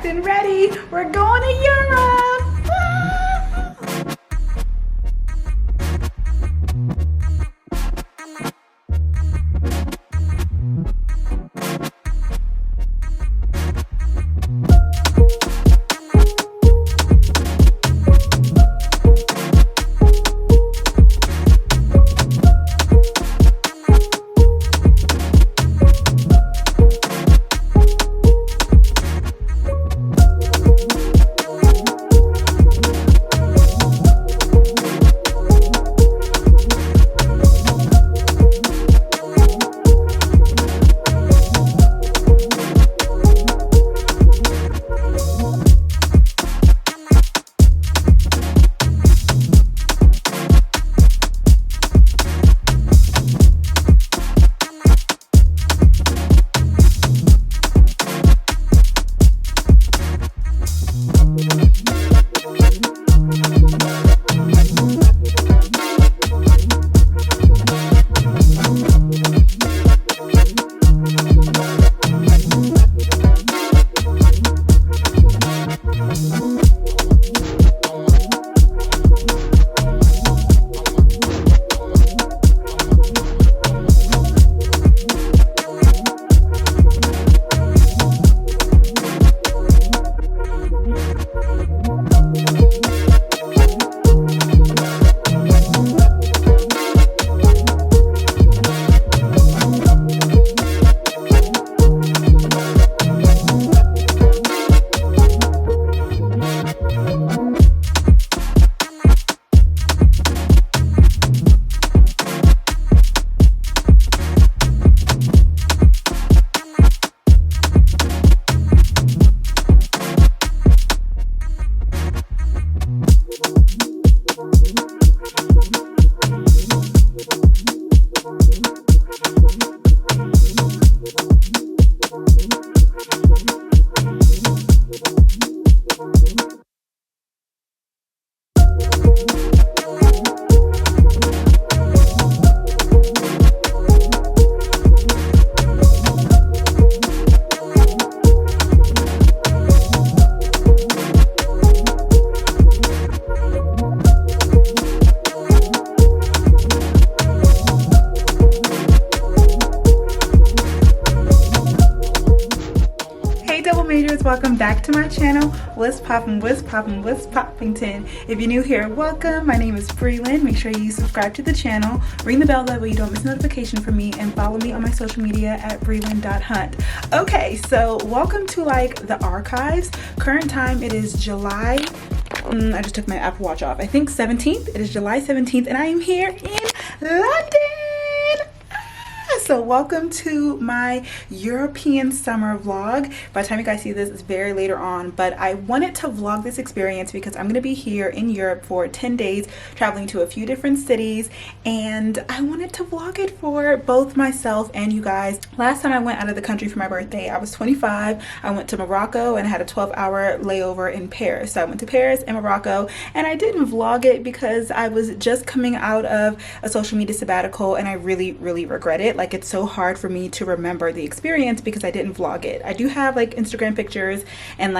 packed and ready. We're going to Europe. Welcome back to my channel. What's poppin', what's poppin', what's poppington? If you're new here, welcome. My name is Brelynn. Make sure you subscribe to the channel, ring the bell that way you don't miss a notification from me, and follow me on my social media at brelynn.hunt. Okay, so welcome to like the archives. Current time, it is July, I just took my Apple Watch off. I think 17th. It is July 17th and I am here in London. So welcome to my European summer vlog. By the time you guys see this, it's very later on, but I wanted to vlog this experience because I'm going to be here in Europe for 10 days, traveling to a few different cities, and I wanted to vlog it for both myself and you guys. Last time I went out of the country for my birthday, I was 25. I went to Morocco and I had a 12-hour layover in Paris. So I went to Paris and Morocco, and I didn't vlog it because I was just coming out of a social media sabbatical and I really regret it. Like, it's so hard for me to remember the experience because I didn't vlog it. I do have like Instagram pictures and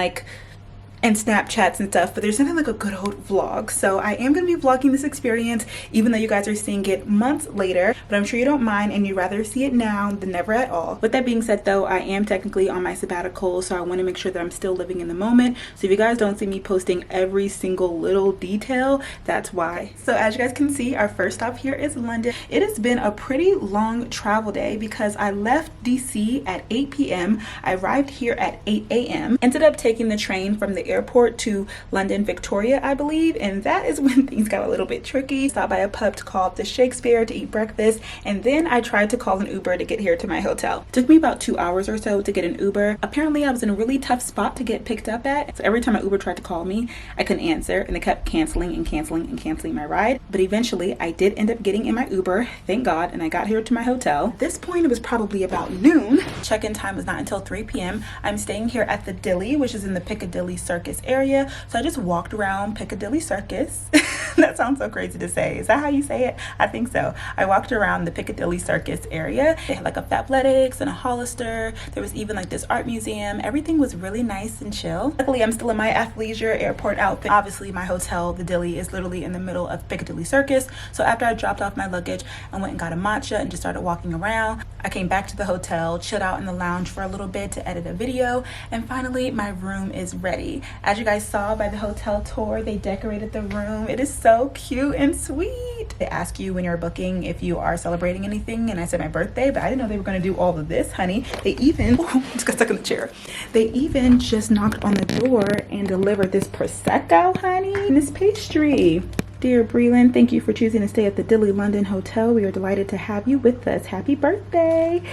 Snapchats and stuff, but there's nothing like a good old vlog. So I am going to be vlogging this experience even though you guys are seeing it months later, but I'm sure you don't mind and you'd rather see it now than never at all. With that being said though, I am technically on my sabbatical, so I want to make sure that I'm still living in the moment. So if you guys don't see me posting every single little detail, that's why. So as you guys can see, our first stop here is London. It has been a pretty long travel day because I left DC at 8 p.m. I arrived here at 8 a.m. Ended up taking the train from the airport to London Victoria, I believe, and that is when things got a little bit tricky. Stopped by a pub called the Shakespeare to eat breakfast, and then I tried to call an Uber to get here to my hotel. It took me about 2 hours or so to get an Uber. Apparently I was in a really tough spot to get picked up at, so every time my Uber tried to call me, I couldn't answer and they kept canceling my ride. But eventually I did end up getting in my Uber, thank God, and I got here to my hotel. At this point it was probably about noon. Check-in time was not until 3 p.m. I'm staying here at the Dilly, which is in the Piccadilly Circus. Circus area. So I just walked around Piccadilly Circus. That sounds so crazy to say. Is that how you say it? I think so. I walked around the Piccadilly Circus area. They had like a Fabletics and a Hollister. There was even like this art museum. Everything was really nice and chill. Luckily, I'm still in my athleisure airport outfit. Obviously, my hotel, the Dilly, is literally in the middle of Piccadilly Circus. So after I dropped off my luggage, I went and got a matcha and just started walking around. I came back to the hotel, chilled out in the lounge for a little bit to edit a video, and finally my room is ready. As you guys saw by the hotel tour, they decorated the room. It is so cute and sweet. They ask you when you're booking if you are celebrating anything, and I said my birthday, but I didn't know they were going to do all of this, honey. They even just got stuck in the chair. They even just knocked on the door and delivered this prosecco, honey, and this pastry. Dear Brelynn, thank you for choosing to stay at the Dilly London Hotel. We are delighted to have you with us. Happy birthday.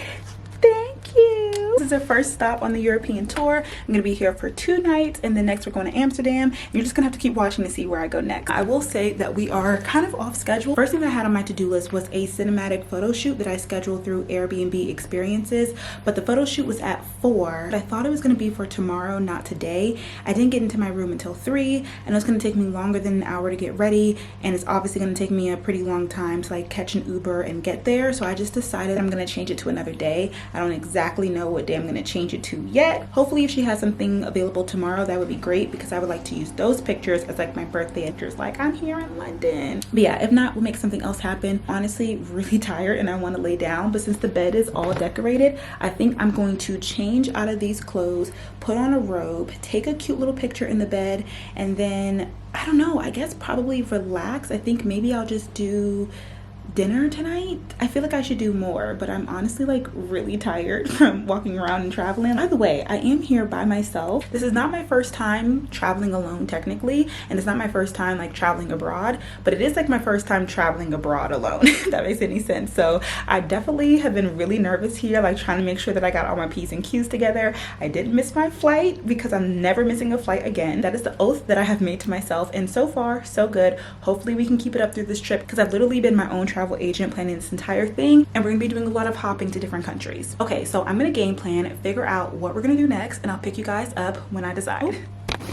Thank you. This is our first stop on the European tour. I'm going to be here for 2 nights, and then next we're going to Amsterdam. You're just going to have to keep watching to see where I go next. I will say that we are kind of off schedule. First thing that I had on my to-do list was a cinematic photo shoot that I scheduled through Airbnb Experiences, but the photo shoot was at 4. I thought it was going to be for tomorrow, not today. I didn't get into my room until 3, and it was going to take me longer than an hour to get ready, and it's obviously going to take me a pretty long time to like catch an Uber and get there. So I just decided I'm going to change it to another day. I don't exactly know what day I'm going to change it to yet. Hopefully if she has something available tomorrow, that would be great, because I would like to use those pictures as like my birthday pictures, like I'm here in London. But yeah, if not, we'll make something else happen. Honestly, really tired and I want to lay down, but since the bed is all decorated, I think I'm going to change out of these clothes, put on a robe, take a cute little picture in the bed, and then I don't know, I guess probably relax. I think maybe I'll just do dinner tonight. I feel like I should do more, but I'm honestly like really tired from walking around and traveling. By the way, I am here by myself. This is not my first time traveling alone technically, and it's not my first time like traveling abroad, but it is like my first time traveling abroad alone, if that makes any sense. So I definitely have been really nervous here, like trying to make sure that I got all my P's and Q's together. I didn't miss my flight because I'm never missing a flight again. That is the oath that I have made to myself, and so far so good. Hopefully we can keep it up through this trip, because I've literally been my own travel agent planning this entire thing, and we're gonna be doing a lot of hopping to different countries. Okay, so I'm gonna game plan, figure out what we're gonna do next, and I'll pick you guys up when I decide.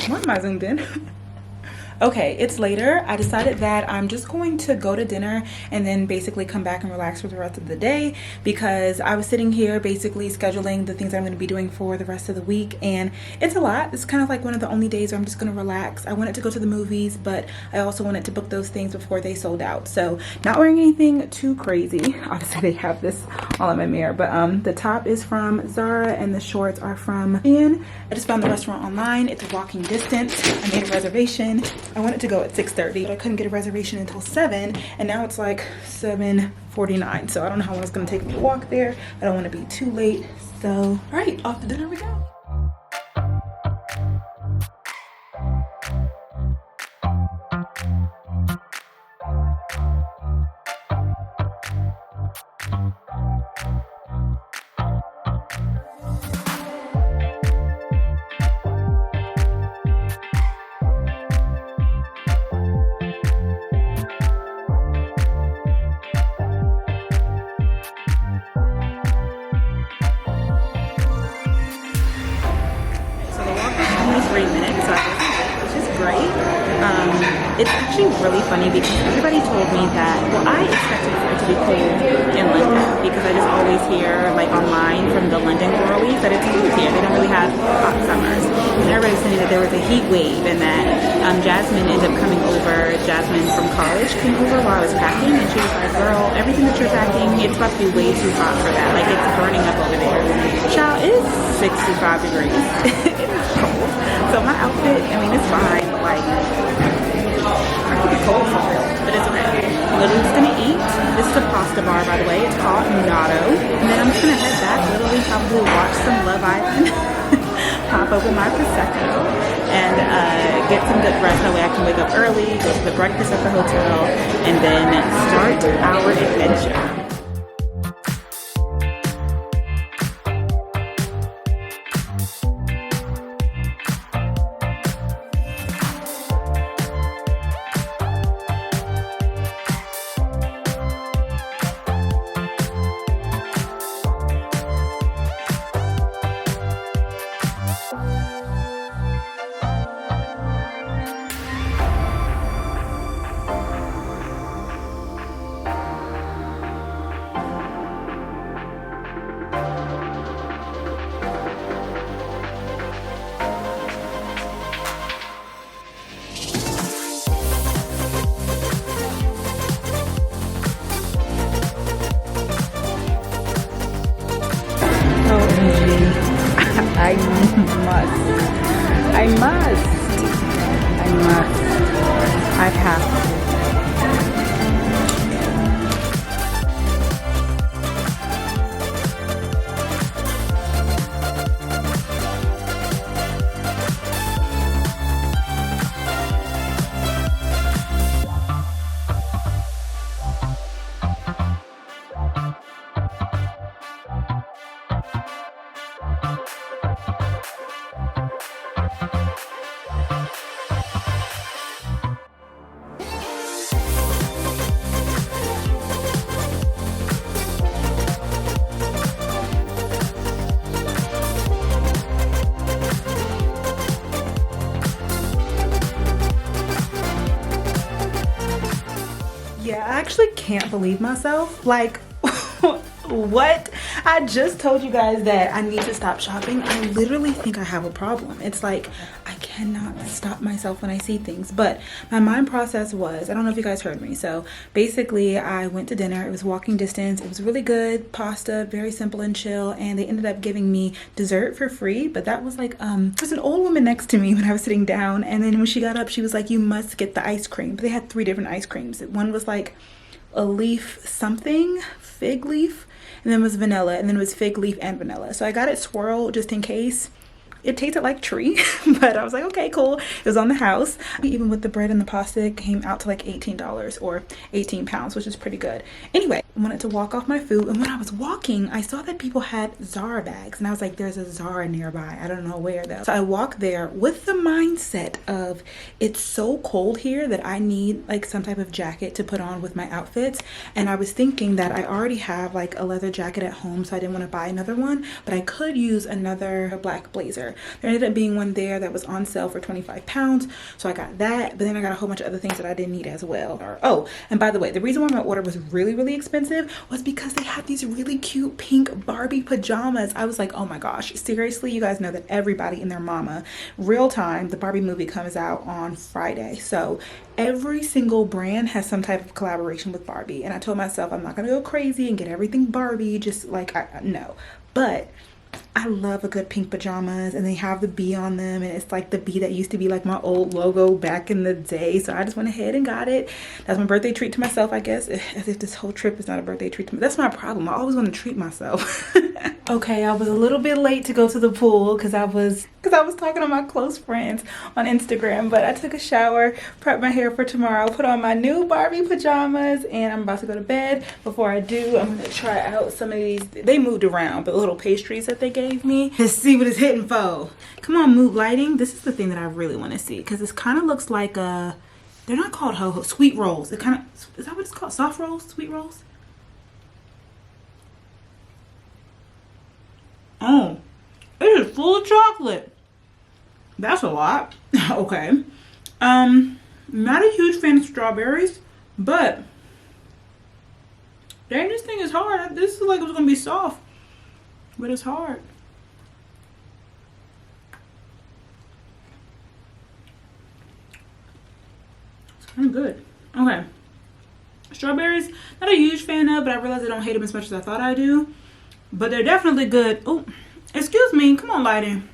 Why am I zoomed in? Okay, it's later. I decided that I'm just going to go to dinner and then basically come back and relax for the rest of the day, because I was sitting here basically scheduling the things I'm going to be doing for the rest of the week, and it's a lot. It's kind of like one of the only days where I'm just going to relax. I wanted to go to the movies, but I also wanted to book those things before they sold out. So not wearing anything too crazy. Obviously they have this all in my mirror, but the top is from Zara and the shorts are from Shein. I just found the restaurant online. It's a walking distance. I made a reservation. I wanted to go at 6:30, but I couldn't get a reservation until 7, and now it's like 7:49. So I don't know how long it's gonna take me to walk there. I don't want to be too late. So, all right, off to dinner we go. It's actually really funny because everybody told me that, well, I expected for it to be cold in London because I just always hear like online from the London girlies that it's cold here. They don't really have hot summers. And everybody's saying that there was a heat wave and that Jasmine ended up coming over. Jasmine from college came over while I was packing, and she was like, girl, everything that you're packing, it's about to be way too hot for that. Like, it's burning up over there. Child, it is 65 degrees. It is cold. So my outfit, I mean, it's fine, but like, I could be cold for real, but it's okay. Literally just gonna eat. This is a pasta bar, by the way. It's called Nato. And then I'm just gonna head back, literally probably watch some Love Island, pop open my Prosecco, and get some good rest. That way I can wake up early, go to the breakfast at the hotel, and then start our adventure. Must. I must. I must. I have to. Yeah, I actually can't believe myself. Like, what? I just told you guys that I need to stop shopping. I literally think I have a problem. It's like I cannot stop myself when I see things. But my mind process was, I don't know if you guys heard me. So basically I went to dinner. It was walking distance. It was really good. Pasta, very simple and chill. And they ended up giving me dessert for free. But that was like, there's an old woman next to me when I was sitting down. And then when she got up, she was like, you must get the ice cream. But they had 3 different ice creams. One was like a leaf something, fig leaf, and then it was vanilla, and then it was fig leaf and vanilla. So I got it swirled just in case. It tasted like tree, but I was like, okay, cool. It was on the house. Even with the bread and the pasta, it came out to like $18 or 18 pounds, which is pretty good. Anyway, I wanted to walk off my food, and when I was walking, I saw that people had Zara bags, and I was like, there's a Zara nearby. I don't know where though. So I walked there with the mindset of, it's so cold here that I need like some type of jacket to put on with my outfits. And I was thinking that I already have like a leather jacket at home, so I didn't want to buy another one, but I could use another black blazer. There ended up being one there that was on sale for 25 pounds. So I got that, but then I got a whole bunch of other things that I didn't need as well. Oh, and by the way, the reason why my order was really, really expensive was because they had these really cute pink Barbie pajamas. I was like, oh my gosh, seriously? You guys know that everybody and their mama, real time, the Barbie movie comes out on Friday. So every single brand has some type of collaboration with Barbie. And I told myself, I'm not gonna go crazy and get everything Barbie, just like, no. But I love a good pink pajamas, and they have the bee on them, and it's like the bee that used to be like my old logo back in the day. So I just went ahead and got it. That's my birthday treat to myself, I guess. As if this whole trip is not a birthday treat to me. That's my problem. I always want to treat myself. Okay, I was a little bit late to go to the pool because I was talking to my close friends on Instagram, but I took a shower, prepped my hair for tomorrow, put on my new Barbie pajamas, and I'm about to go to bed. Before I do, I'm gonna try out some of these. They moved around, but little pastries that they gave me. Let's see what it's hitting for. Come on, mood lighting. This is the thing that I really want to see, because this kind of looks like they're not called ho-ho, sweet rolls. It kind of, is that what it's called? Soft rolls? Sweet rolls? Oh, it is full of chocolate. That's a lot. Okay. Not a huge fan of strawberries, but dang, this thing is hard. This is like it was gonna be soft, but it's hard. It's kind of good. Okay. Strawberries, not a huge fan of, but I realize I don't hate them as much as I thought I do. But they're definitely good. Oh, excuse me. Come on, lighting.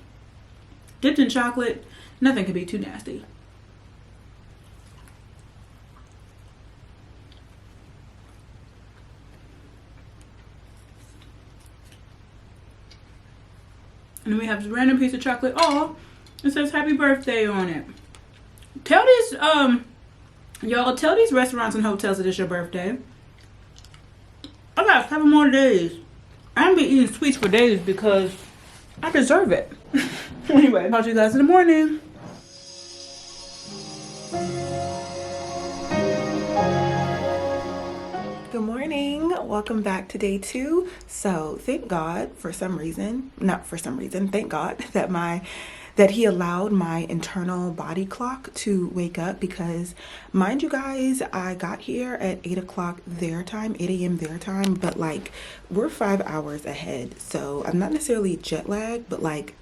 Dipped in chocolate. Nothing could be too nasty. And then we have this random piece of chocolate. Oh, it says happy birthday on it. Tell these, y'all, tell these restaurants and hotels that it's your birthday. I got 7 more days. I'm gonna be eating sweets for days because I deserve it. Anyway, talk to you guys in the morning. Good morning. Welcome back to day 2. So thank God for some reason, not for some reason, thank God that he allowed my internal body clock to wake up, because mind you guys, I got here at 8 o'clock their time, 8 a.m. their time, but like we're 5 hours ahead. So I'm not necessarily jet lagged, but like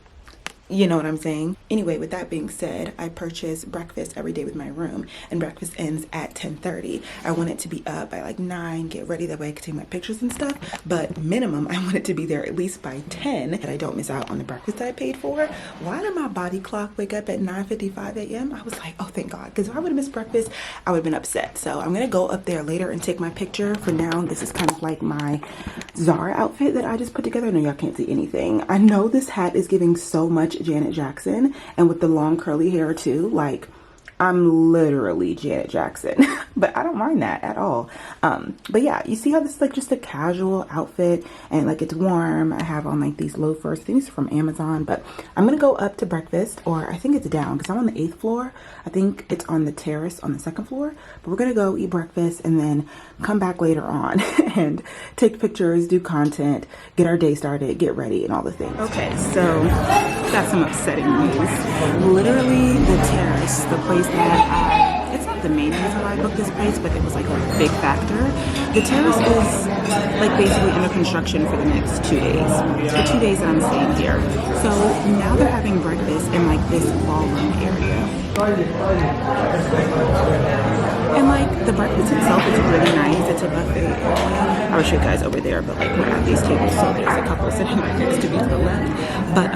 You know what I'm saying? Anyway, with that being said, I purchase breakfast every day with my room, and breakfast ends at 10:30. I want it to be up by like 9, get ready, that way I can take my pictures and stuff. But minimum, I want it to be there at least by 10, that I don't miss out on the breakfast that I paid for. Why did my body clock wake up at 9:55 a.m.? I was like, oh, thank God, because if I would have missed breakfast, I would have been upset. So I'm gonna go up there later and take my picture. For now, this is kind of like my Zara outfit that I just put together. I know y'all can't see anything. I know this hat is giving so much Janet Jackson, and with the long curly hair too, like I'm literally Janet Jackson. But I don't mind that at all. But yeah, you see how this is like just a casual outfit, and like it's warm. I have on like these loafers. I think these are from Amazon, but I'm gonna go up to breakfast, or I think it's down because I'm on the 8th floor. I think it's on the terrace on the 2nd floor, but we're gonna go eat breakfast and then come back later on and take pictures, do content, get our day started, get ready, and all the things. Okay, so got some upsetting news. Literally the terrace, the place that it's not the main reason why I booked this place, but it was like a big factor. The terrace is like basically under construction for the next 2 days. The 2 days that I'm staying here. So now they're having breakfast in like this ballroom area. And like the breakfast itself is really nice. It's a buffet area. I will show you guys over there, but like we're at these tables, so there's a couple sitting right next to me to the left. But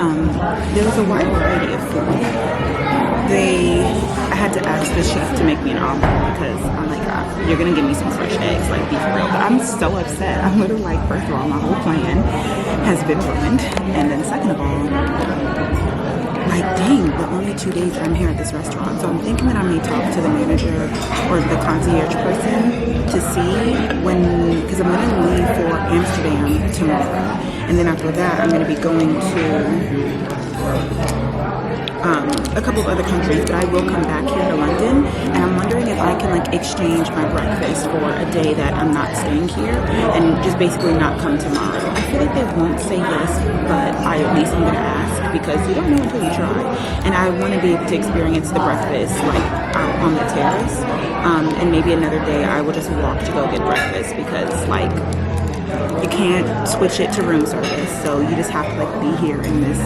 there's a wide variety of food. I had to ask the chef to make me an omelet because I'm like, you're gonna give me some fresh eggs, like be for real. But I'm so upset. I'm literally like, first of all, my whole plan has been ruined, and then second of all, like dang, the only 2 days that I'm here at this restaurant. So I'm thinking that I may talk to the manager or the concierge person to see when, because I'm gonna leave for Amsterdam tomorrow, and then after that I'm gonna be going to a couple of other countries, but I will come back here to London, and I'm wondering if I can like exchange my breakfast for a day that I'm not staying here and just basically not come tomorrow. I feel like they won't say yes, but I at least am gonna ask, because you don't know until you try, and I want to be able to experience the breakfast like out on the terrace, and maybe another day I will just walk to go get breakfast, because like you can't switch it to room service, so you just have to like be here in this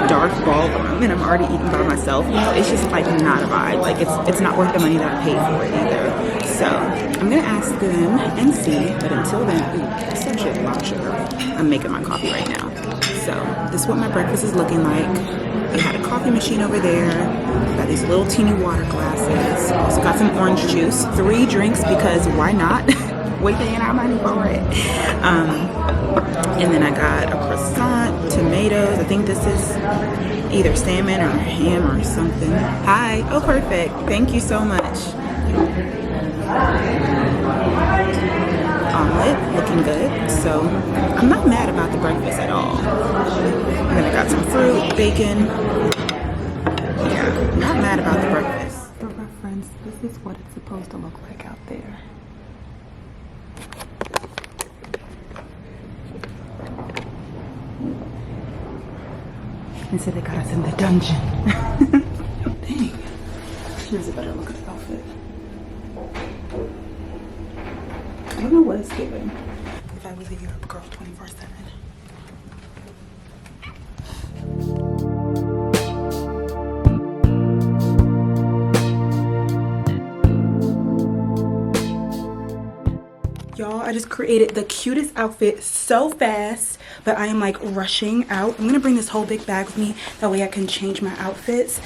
dark ballroom, and I'm already eating by myself. You know, it's just like not a vibe. Like it's not worth the money that I paid for it either. So I'm gonna ask them and see. But until then, ooh, such a lot of sugar. I'm making my coffee right now. So this is what my breakfast is looking like. I had a coffee machine over there. Got these little teeny water glasses. Also got some orange juice. 3 drinks because why not? We're paying our money for it. And then I got a croissant, tomatoes. I think this is either salmon or ham or something. Hi. Oh, perfect. Thank you so much. Omelet, looking good. So I'm not mad about the breakfast at all. And then I got some fruit, bacon. Yeah, not mad about the breakfast. For reference, this is what it's supposed to look like out there. And so they got us in the dungeon. Dang. Here's a better look at the outfit. I don't know what it's giving. If I was a Europe girl 24/7. Y'all, I just created the cutest outfit so fast, but I am like rushing out. I'm gonna bring this whole big bag with me, that way I can change my outfits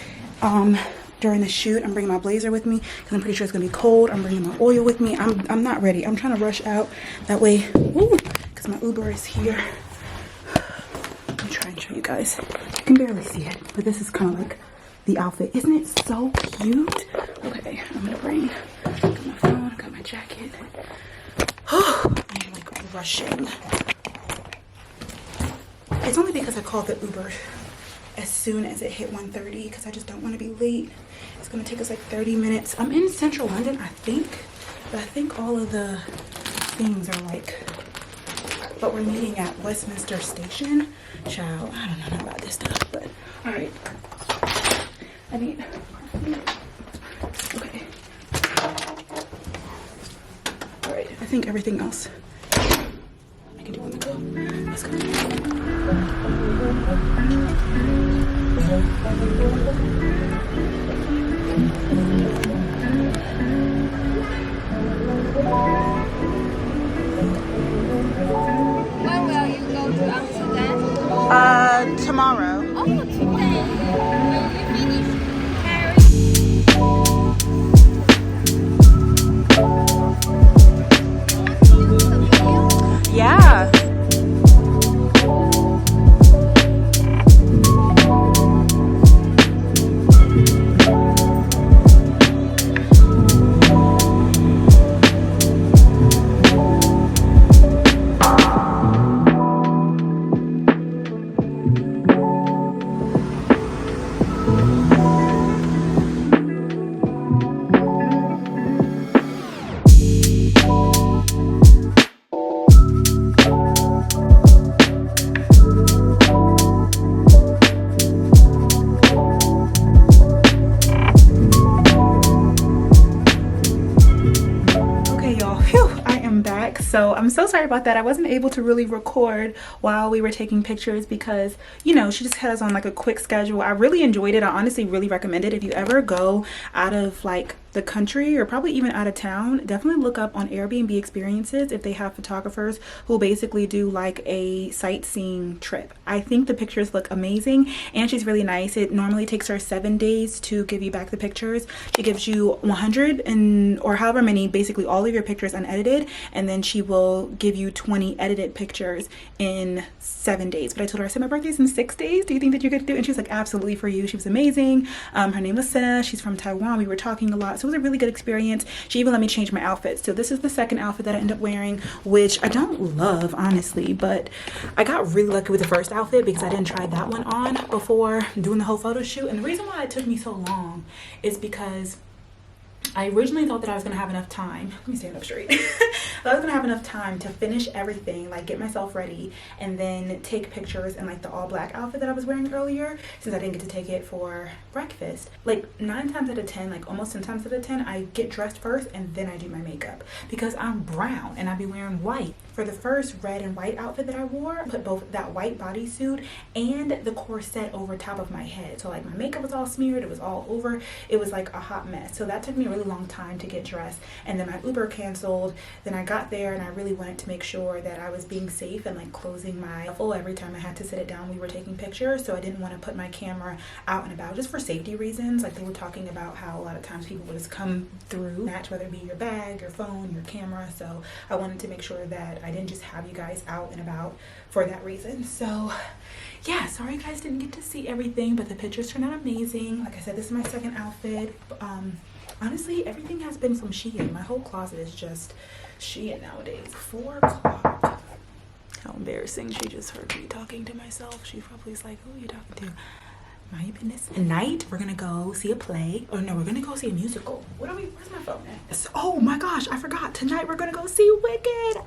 during the shoot. I'm bringing my blazer with me because I'm pretty sure it's gonna be cold. I'm bringing my oil with me. I'm not ready. I'm trying to rush out that way, because my Uber is here. Let me try and show you guys. You can barely see it, but this is kind of like the outfit. Isn't it so cute? Okay, I'm gonna bring, got my phone, got my jacket. I'm like rushing. It's only because I called the Uber as soon as it hit 1:30 because I just don't want to be late. It's gonna take us like 30 minutes. I'm in central London, I think, but I think all of the things are like, but we're meeting at Westminster Station. Child, I don't know nothing about this stuff, but all right. I need, okay. All right, I think everything else I can do on the go. Let's go. When will you go to Amsterdam? Tomorrow. Oh, today. Will you finish Paris? You want to use the video? Yeah. So I'm so sorry about that. I wasn't able to really record while we were taking pictures because, you know, she just had us on like a quick schedule. I really enjoyed it. I honestly really recommend it. If you ever go out of like the country or probably even out of town, definitely look up on Airbnb experiences if they have photographers who basically do like a sightseeing trip. I think the pictures look amazing and she's really nice. It normally takes her 7 days to give you back the pictures. She gives you 100 and or however many, basically all of your pictures unedited, and then she will give you 20 edited pictures in 7 days. But I told her, I said my birthday's in 6 days. Do you think that you could do it? And she was like, absolutely, for you. She was amazing. Her name was Senna. She's from Taiwan. We were talking a lot. So it was a really good experience. She even let me change my outfit. So this is the second outfit that I ended up wearing, which I don't love, honestly, but I got really lucky with the first outfit because I didn't try that one on before doing the whole photo shoot. And the reason why it took me so long is because I originally thought that I was going to have enough time. Let me stand up straight. I was going to have enough time to finish everything, like get myself ready, and then take pictures in like the all black outfit that I was wearing earlier, since I didn't get to take it for breakfast. Like 9 times out of 10, like almost 10 times out of 10, I get dressed first and then I do my makeup because I'm brown and I be wearing white. For the first red and white outfit that I wore, I put both that white bodysuit and the corset over top of my head. So like my makeup was all smeared, it was all over. It was like a hot mess. So that took me a really long time to get dressed. And then my Uber canceled. Then I got there and I really wanted to make sure that I was being safe and like closing my full every time I had to sit it down. We were taking pictures. So I didn't want to put my camera out and about just for safety reasons. Like they were talking about how a lot of times people would just come through, match whether it be your bag, your phone, your camera. So I wanted to make sure that I didn't just have you guys out and about for that reason. So yeah, sorry you guys didn't get to see everything, but the pictures turned out amazing. Like I said, this is my second outfit. Honestly, everything has been from Shein. My whole closet is just Shein nowadays. 4 o'clock. How embarrassing. She just heard me talking to myself. She probably is like, who are you talking to? My business. Tonight we're gonna go see a play. Or no, we're gonna go see a musical. Where's my phone at? Oh my gosh, I forgot. Tonight we're gonna go see Wicked.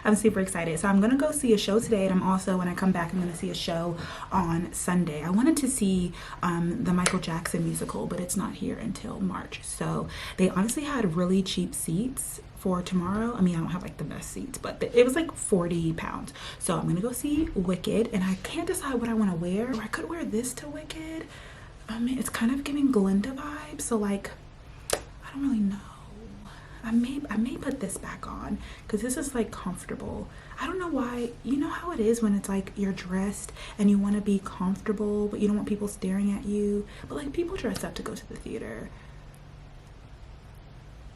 I'm super excited. So I'm gonna go see a show today, and I'm also, when I come back, I'm gonna see a show on Sunday. I wanted to see the Michael Jackson musical, but it's not here until March. So they honestly had really cheap seats for tomorrow. I mean, I don't have like the best seats, but it was like 40 pounds. So I'm gonna go see Wicked, and I can't decide what I want to wear. Or I could wear this to Wicked. I mean, it's kind of giving Glinda vibes, so like I don't really know. I may put this back on because this is like comfortable. I don't know why. You know how it is when it's like you're dressed and you want to be comfortable, but you don't want people staring at you. But like people dress up to go to the theater.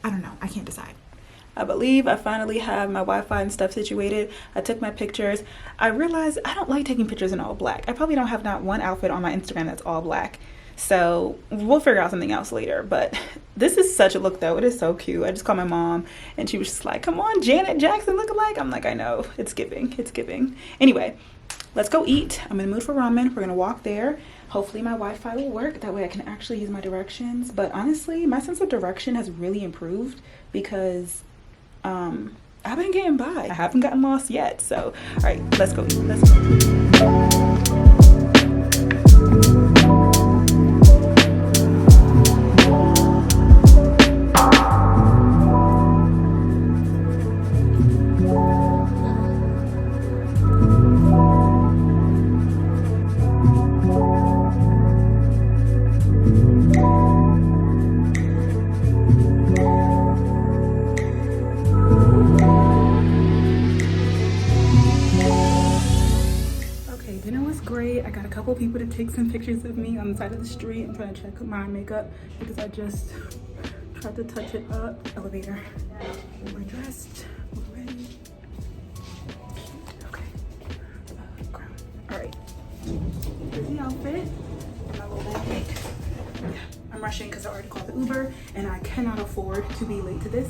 I don't know. I can't decide. I believe I finally have my Wi-Fi and stuff situated. I took my pictures. I realized I don't like taking pictures in all black. I probably don't have not one outfit on my Instagram that's all black. So we'll figure out something else later. But this is such a look though. It is so cute. I just called my mom and she was just like, come on, Janet Jackson lookalike. I'm like, I know. It's giving. It's giving. Anyway, let's go eat. I'm in the mood for ramen. We're going to walk there. Hopefully my Wi-Fi will work. That way I can actually use my directions. But honestly, my sense of direction has really improved because I've been getting by. I haven't gotten lost yet. So, all right, let's go eat. Let's go. couple people to take some pictures of me on the side of the street. I'm trying to check my makeup because I just tried to touch it up. Elevator. We're dressed. We're ready. Okay. Crown. All right. Here's the outfit. My little bag. Yeah. I'm rushing because I already called the Uber and I cannot afford to be late to this.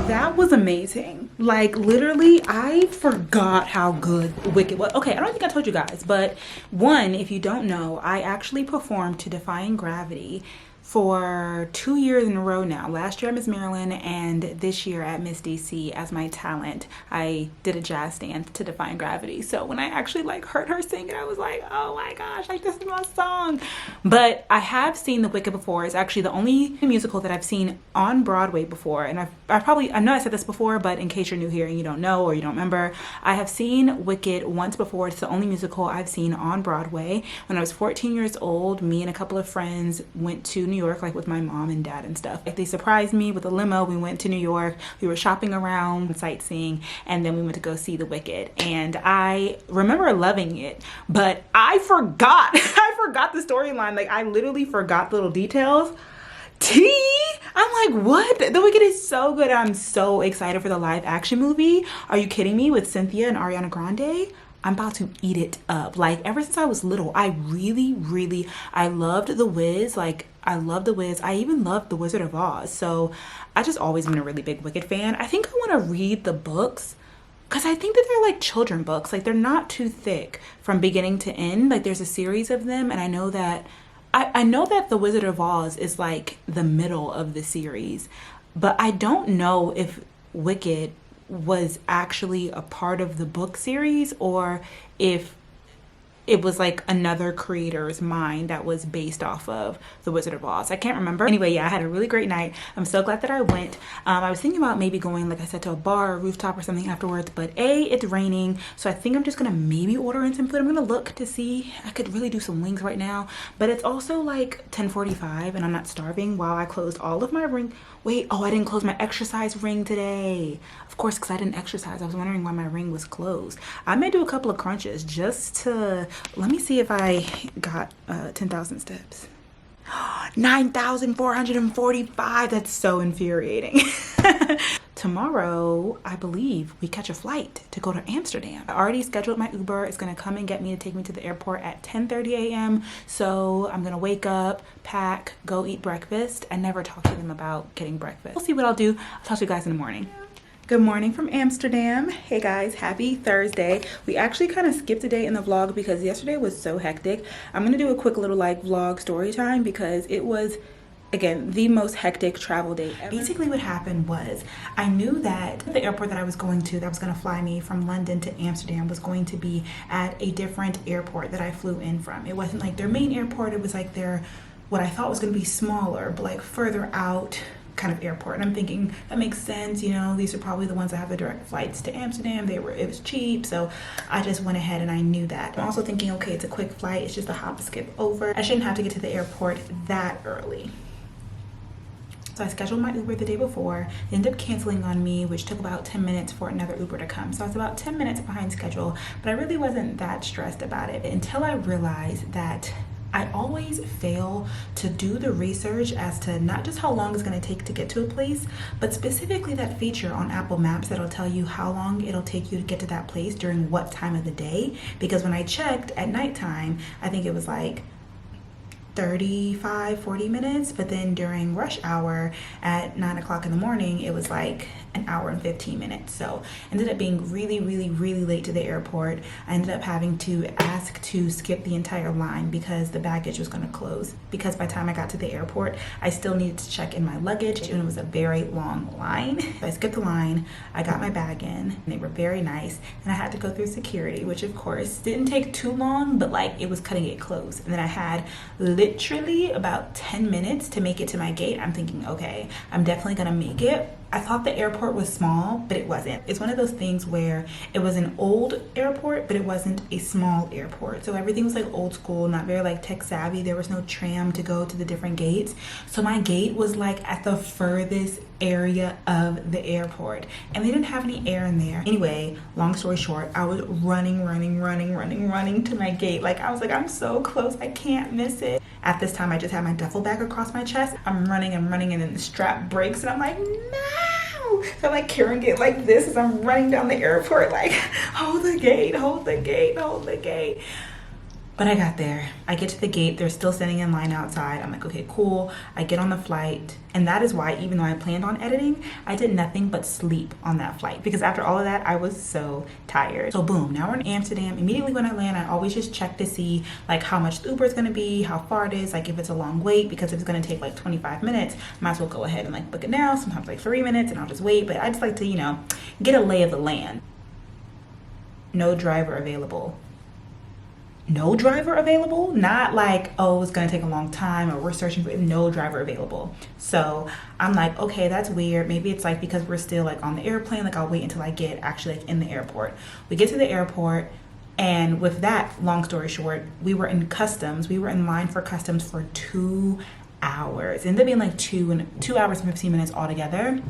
That was amazing. Like literally, I forgot how good Wicked was. Okay, I don't think I told you guys, but one, if you don't know, I actually performed to Defying Gravity for 2 years in a row now. Last year at Miss Maryland and this year at Miss DC as my talent. I did a jazz dance to Defying Gravity. So when I actually like heard her sing it, I was like, oh my gosh, like this is my song. But I have seen The Wicked before. It's actually the only musical that I've seen on Broadway before. And I know I said this before, but in case you're new here and you don't know or you don't remember, I have seen Wicked once before. It's the only musical I've seen on Broadway. When I was 14 years old, me and a couple of friends went to New York, like with my mom and dad and stuff. Like they surprised me with a limo. We went to New York. We were shopping around, sightseeing, and then we went to go see The Wicked. And I remember loving it, but I forgot. I forgot the storyline. Like I literally forgot little details. I'm like, what? The Wicked is so good. I'm so excited for the live action movie. Are you kidding me? With Cynthia and Ariana Grande? I'm about to eat it up. Like ever since I was little, I loved The Wiz. Like I love The Wiz. I even loved The Wizard of Oz. So I just always been a really big Wicked fan. I think I want to read the books because I think that they're like children books. Like they're not too thick from beginning to end. Like there's a series of them, and I know that The Wizard of Oz is like the middle of the series, but I don't know if Wicked was actually a part of the book series or if it was like another creator's mind that was based off of The Wizard of Oz. I can't remember. Anyway, yeah, I had a really great night. I'm so glad that I went. I was thinking about maybe going, like I said, to a bar or rooftop or something afterwards, but it's raining, so I think I'm just gonna maybe order in some food. I'm gonna look to see. I could really do some wings right now, but it's also like 10:45 and I'm not starving. Wow, I closed all of my ring. Wait, oh, I didn't close my exercise ring today. Of course, because I didn't exercise. I was wondering why my ring was closed. I may do a couple of crunches just to, let me see if I got 10,000 steps. 9,445. That's so infuriating. Tomorrow, I believe we catch a flight to go to Amsterdam. I already scheduled my Uber. It's gonna come and get me to take me to the airport at 10:30 a.m. So I'm gonna wake up, pack, go eat breakfast. I never talk to them about getting breakfast. We'll see what I'll do. I'll talk to you guys in the morning. Good morning from Amsterdam. Hey guys, happy Thursday. We actually kind of skipped a day in the vlog because yesterday was so hectic. I'm gonna do a quick little like vlog story time because it was, again, the most hectic travel day ever. Basically what happened was I knew that the airport that I was going to, that was going to fly me from London to Amsterdam, was going to be at a different airport that I flew in from. It wasn't like their main airport. It was like their, what I thought was going to be smaller, but like further out kind of airport. And I'm thinking that makes sense, you know, these are probably the ones that have the direct flights to Amsterdam. It was cheap, so I just went ahead and I knew that. I'm also thinking, okay, it's a quick flight, it's just a hop skip over. I shouldn't have to get to the airport that early. So I scheduled my Uber the day before. They ended up canceling on me, which took about 10 minutes for another Uber to come. So I was about 10 minutes behind schedule, but I really wasn't that stressed about it until I realized that I always fail to do the research as to not just how long it's going to take to get to a place, but specifically that feature on Apple Maps that'll tell you how long it'll take you to get to that place during what time of the day. Because when I checked at nighttime, I think it was like 35-40 minutes, but then during rush hour at 9 o'clock in the morning it was like an hour and 15 minutes. So ended up being really late to the airport. I ended up having to ask to skip the entire line because the baggage was going to close, because by the time I got to the airport I still needed to check in my luggage and it was a very long line. So I skipped the line, I got my bag in, and they were very nice, and I had to go through security, which of course didn't take too long, but like it was cutting it close. And then I had literally about 10 minutes to make it to my gate. I'm thinking, okay, I'm definitely gonna make it. I thought the airport was small, but it wasn't. It's one of those things where it was an old airport, but it wasn't a small airport. So everything was like old school, not very like tech savvy. There was no tram to go to the different gates. So my gate was like at the furthest area of the airport, and they didn't have any air in there. Anyway, long story short, I was running to my gate. Like I was like, I'm so close, I can't miss it. At this time, I just had my duffel bag across my chest. I'm running, and then the strap breaks, and I'm like, no! So I'm like carrying it like this as I'm running down the airport, like, hold the gate, hold the gate, hold the gate. But I got there. I get to the gate. They're still standing in line outside. I'm like, okay, cool. I get on the flight. And that is why, even though I planned on editing, I did nothing but sleep on that flight. Because after all of that, I was so tired. So boom, now we're in Amsterdam. Immediately when I land, I always just check to see like how much the Uber is gonna be, how far it is, like if it's a long wait, because if it's gonna take like 25 minutes, might as well go ahead and like book it now. Sometimes like 3 minutes and I'll just wait. But I just like to, you know, get a lay of the land. No driver available. No driver available, not like, oh, it's gonna take a long time or we're searching for no driver available. So I'm like, okay, that's weird. Maybe it's like because we're still like on the airplane, like I'll wait until I get actually like in the airport. We get to the airport, and with that, long story short, we were in customs. We were in line for customs for 2 hours. It ended up being like 2 hours and 15 minutes altogether.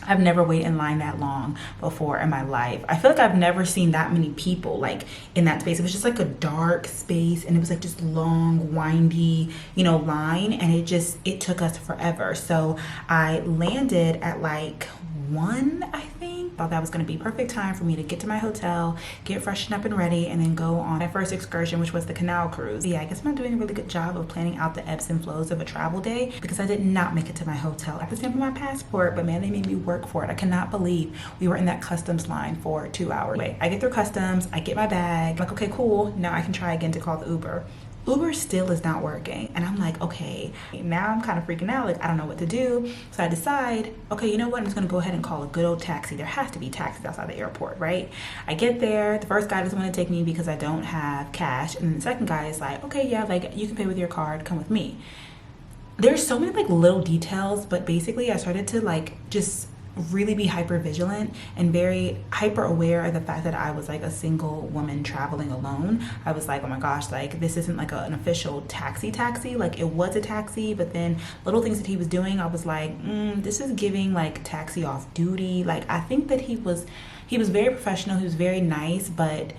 I've never waited in line that long before in my life. I feel like I've never seen that many people like in that space. It was just like a dark space, and it was like just long, windy, you know, line, and it took us forever. So I landed at like 1, I think. Thought that was going to be perfect time for me to get to my hotel, get freshened up and ready, and then go on my first excursion, which was the canal cruise. Yeah, I guess I'm not doing a really good job of planning out the ebbs and flows of a travel day, because I did not make it to my hotel. I had to stamp my passport, but man, they made me work for it. I cannot believe we were in that customs line for 2 hours. Wait, I get through customs, I get my bag. I'm like, okay, cool. Now I can try again to call the Uber. Uber still is not working, and I'm like, okay, now I'm kind of freaking out, like I don't know what to do. So I decide, okay, you know what, I'm just gonna go ahead and call a good old taxi. There has to be taxis outside the airport, right? I get there, the first guy doesn't want to take me because I don't have cash, and then the second guy is like, okay, yeah, like you can pay with your card, come with me. There's so many like little details, but basically I started to like just really be hyper vigilant and very hyper aware of the fact that I was like a single woman traveling alone. I was like, oh my gosh, like this isn't like an official taxi. Like it was a taxi, but then little things that he was doing, I was like, this is giving like taxi off duty. Like I think that he was very professional, he was very nice, but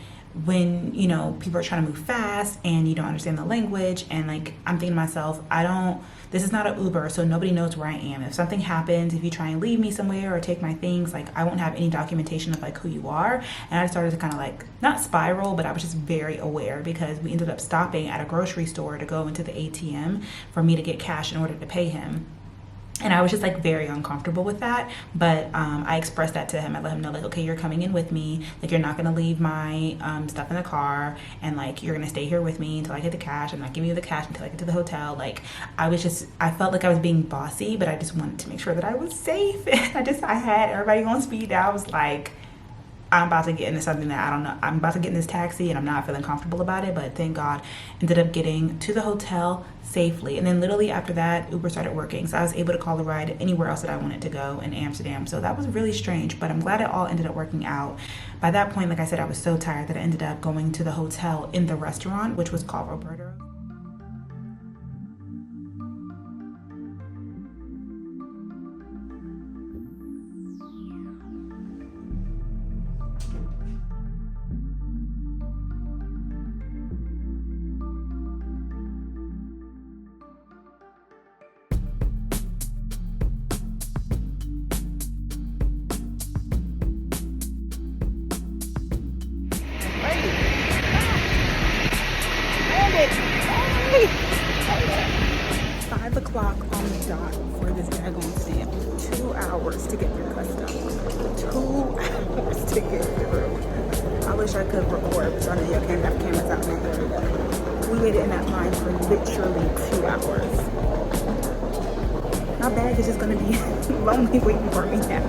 when, you know, people are trying to move fast and you don't understand the language, and like I'm thinking to myself, this is not an Uber, so nobody knows where I am. If something happens, if you try and leave me somewhere or take my things, like I won't have any documentation of like who you are. And I started to kind of like not spiral, but I was just very aware, because we ended up stopping at a grocery store to go into the ATM for me to get cash in order to pay him. And I was just like very uncomfortable with that, but I expressed that to him. I let him know like, okay, you're coming in with me, like you're not gonna leave my stuff in the car, and like you're gonna stay here with me until I get the cash. I'm not giving you the cash until I get to the hotel. Like I felt like I was being bossy, but I just wanted to make sure that I was safe. And I had everybody on speed dial. I was like, I'm about to get into something that I don't know. I'm about to get in this taxi and I'm not feeling comfortable about it, but thank God ended up getting to the hotel safely. And then literally after that, Uber started working. So I was able to call a ride anywhere else that I wanted to go in Amsterdam. So that was really strange, but I'm glad it all ended up working out. By that point, like I said, I was so tired that I ended up going to the hotel in the restaurant, which was called Roberto. 5 o'clock on the dot for this daggone stamp. 2 hours to get through customs. 2 hours to get through. I wish I could record, but y'all know y'all can't have cameras out in that area. We waited in that line for literally 2 hours. My bag is just gonna be lonely waiting for me now.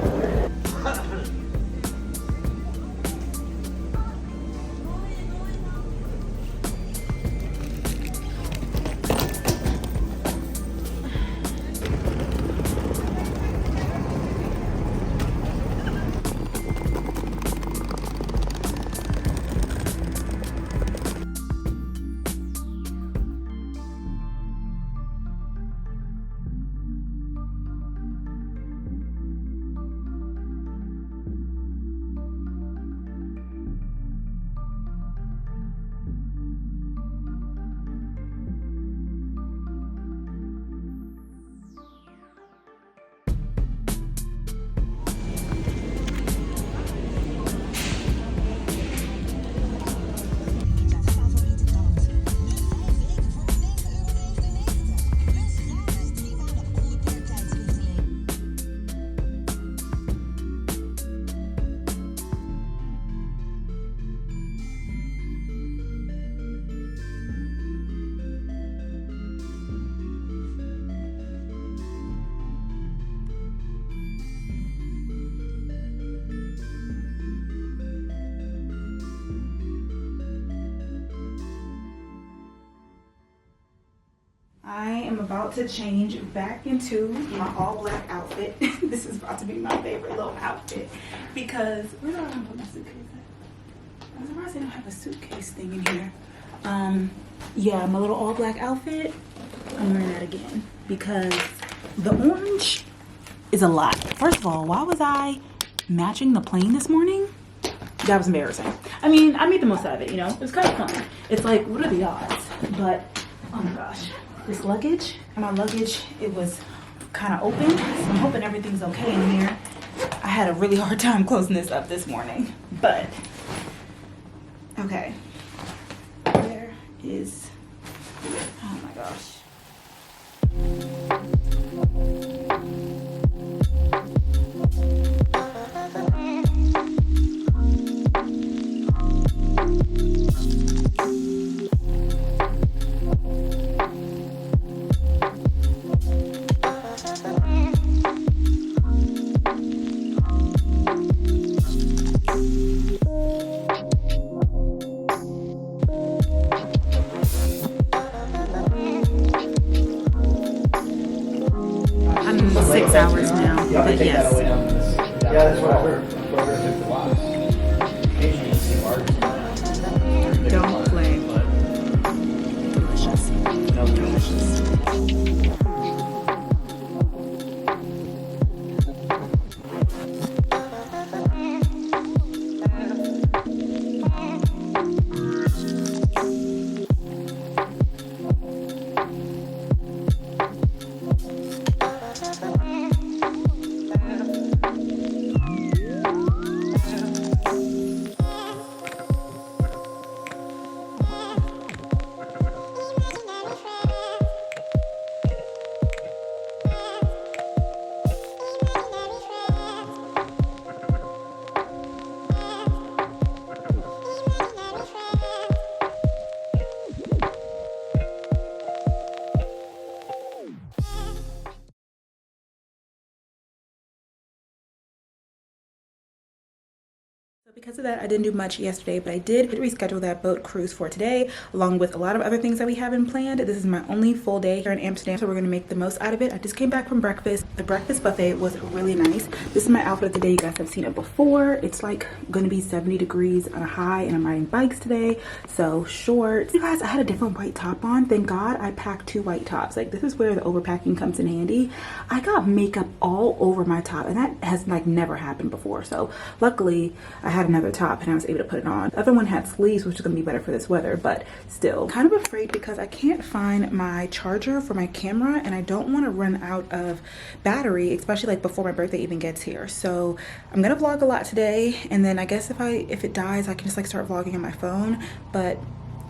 I am about to change back into my all black outfit. This is about to be my favorite little outfit because where do I want to put my suitcase at? I'm surprised they don't have a suitcase thing in here. Yeah, my little all black outfit. I'm wearing that again because the orange is a lot. First of all, why was I matching the plane this morning? That was embarrassing. I mean, I made the most out of it, you know? It was kind of fun. It's like, what are the odds? But, oh my gosh. This luggage, and my luggage, it was kind of open, so I'm hoping everything's okay in here. I had a really hard time closing this up this morning, but okay. There is, oh my gosh. I'm 6 hours now, but yes. Yeah, that's what I heard. That's what I heard. Took the box. Occasionally you see marks. Don't play. Delicious. No, delicious. Because of that, I didn't do much yesterday, but I did reschedule that boat cruise for today, along with a lot of other things that we haven't planned. This is my only full day here in Amsterdam, so we're gonna make the most out of it. I just came back from breakfast. The breakfast buffet was really nice. This is my outfit of the day. You guys have seen it before. It's like gonna be 70 degrees on a high, and I'm riding bikes today, so shorts. You guys, I had a different white top on. Thank God I packed 2 white tops. Like, this is where the overpacking comes in handy. I got makeup all over my top, and that has like never happened before, so luckily I had another top and I was able to put it on. The other one had sleeves, which is gonna be better for this weather, but still kind of afraid because I can't find my charger for my camera and I don't want to run out of battery, especially like before my birthday even gets here. So I'm gonna vlog a lot today, and then I guess if it dies, I can just like start vlogging on my phone. But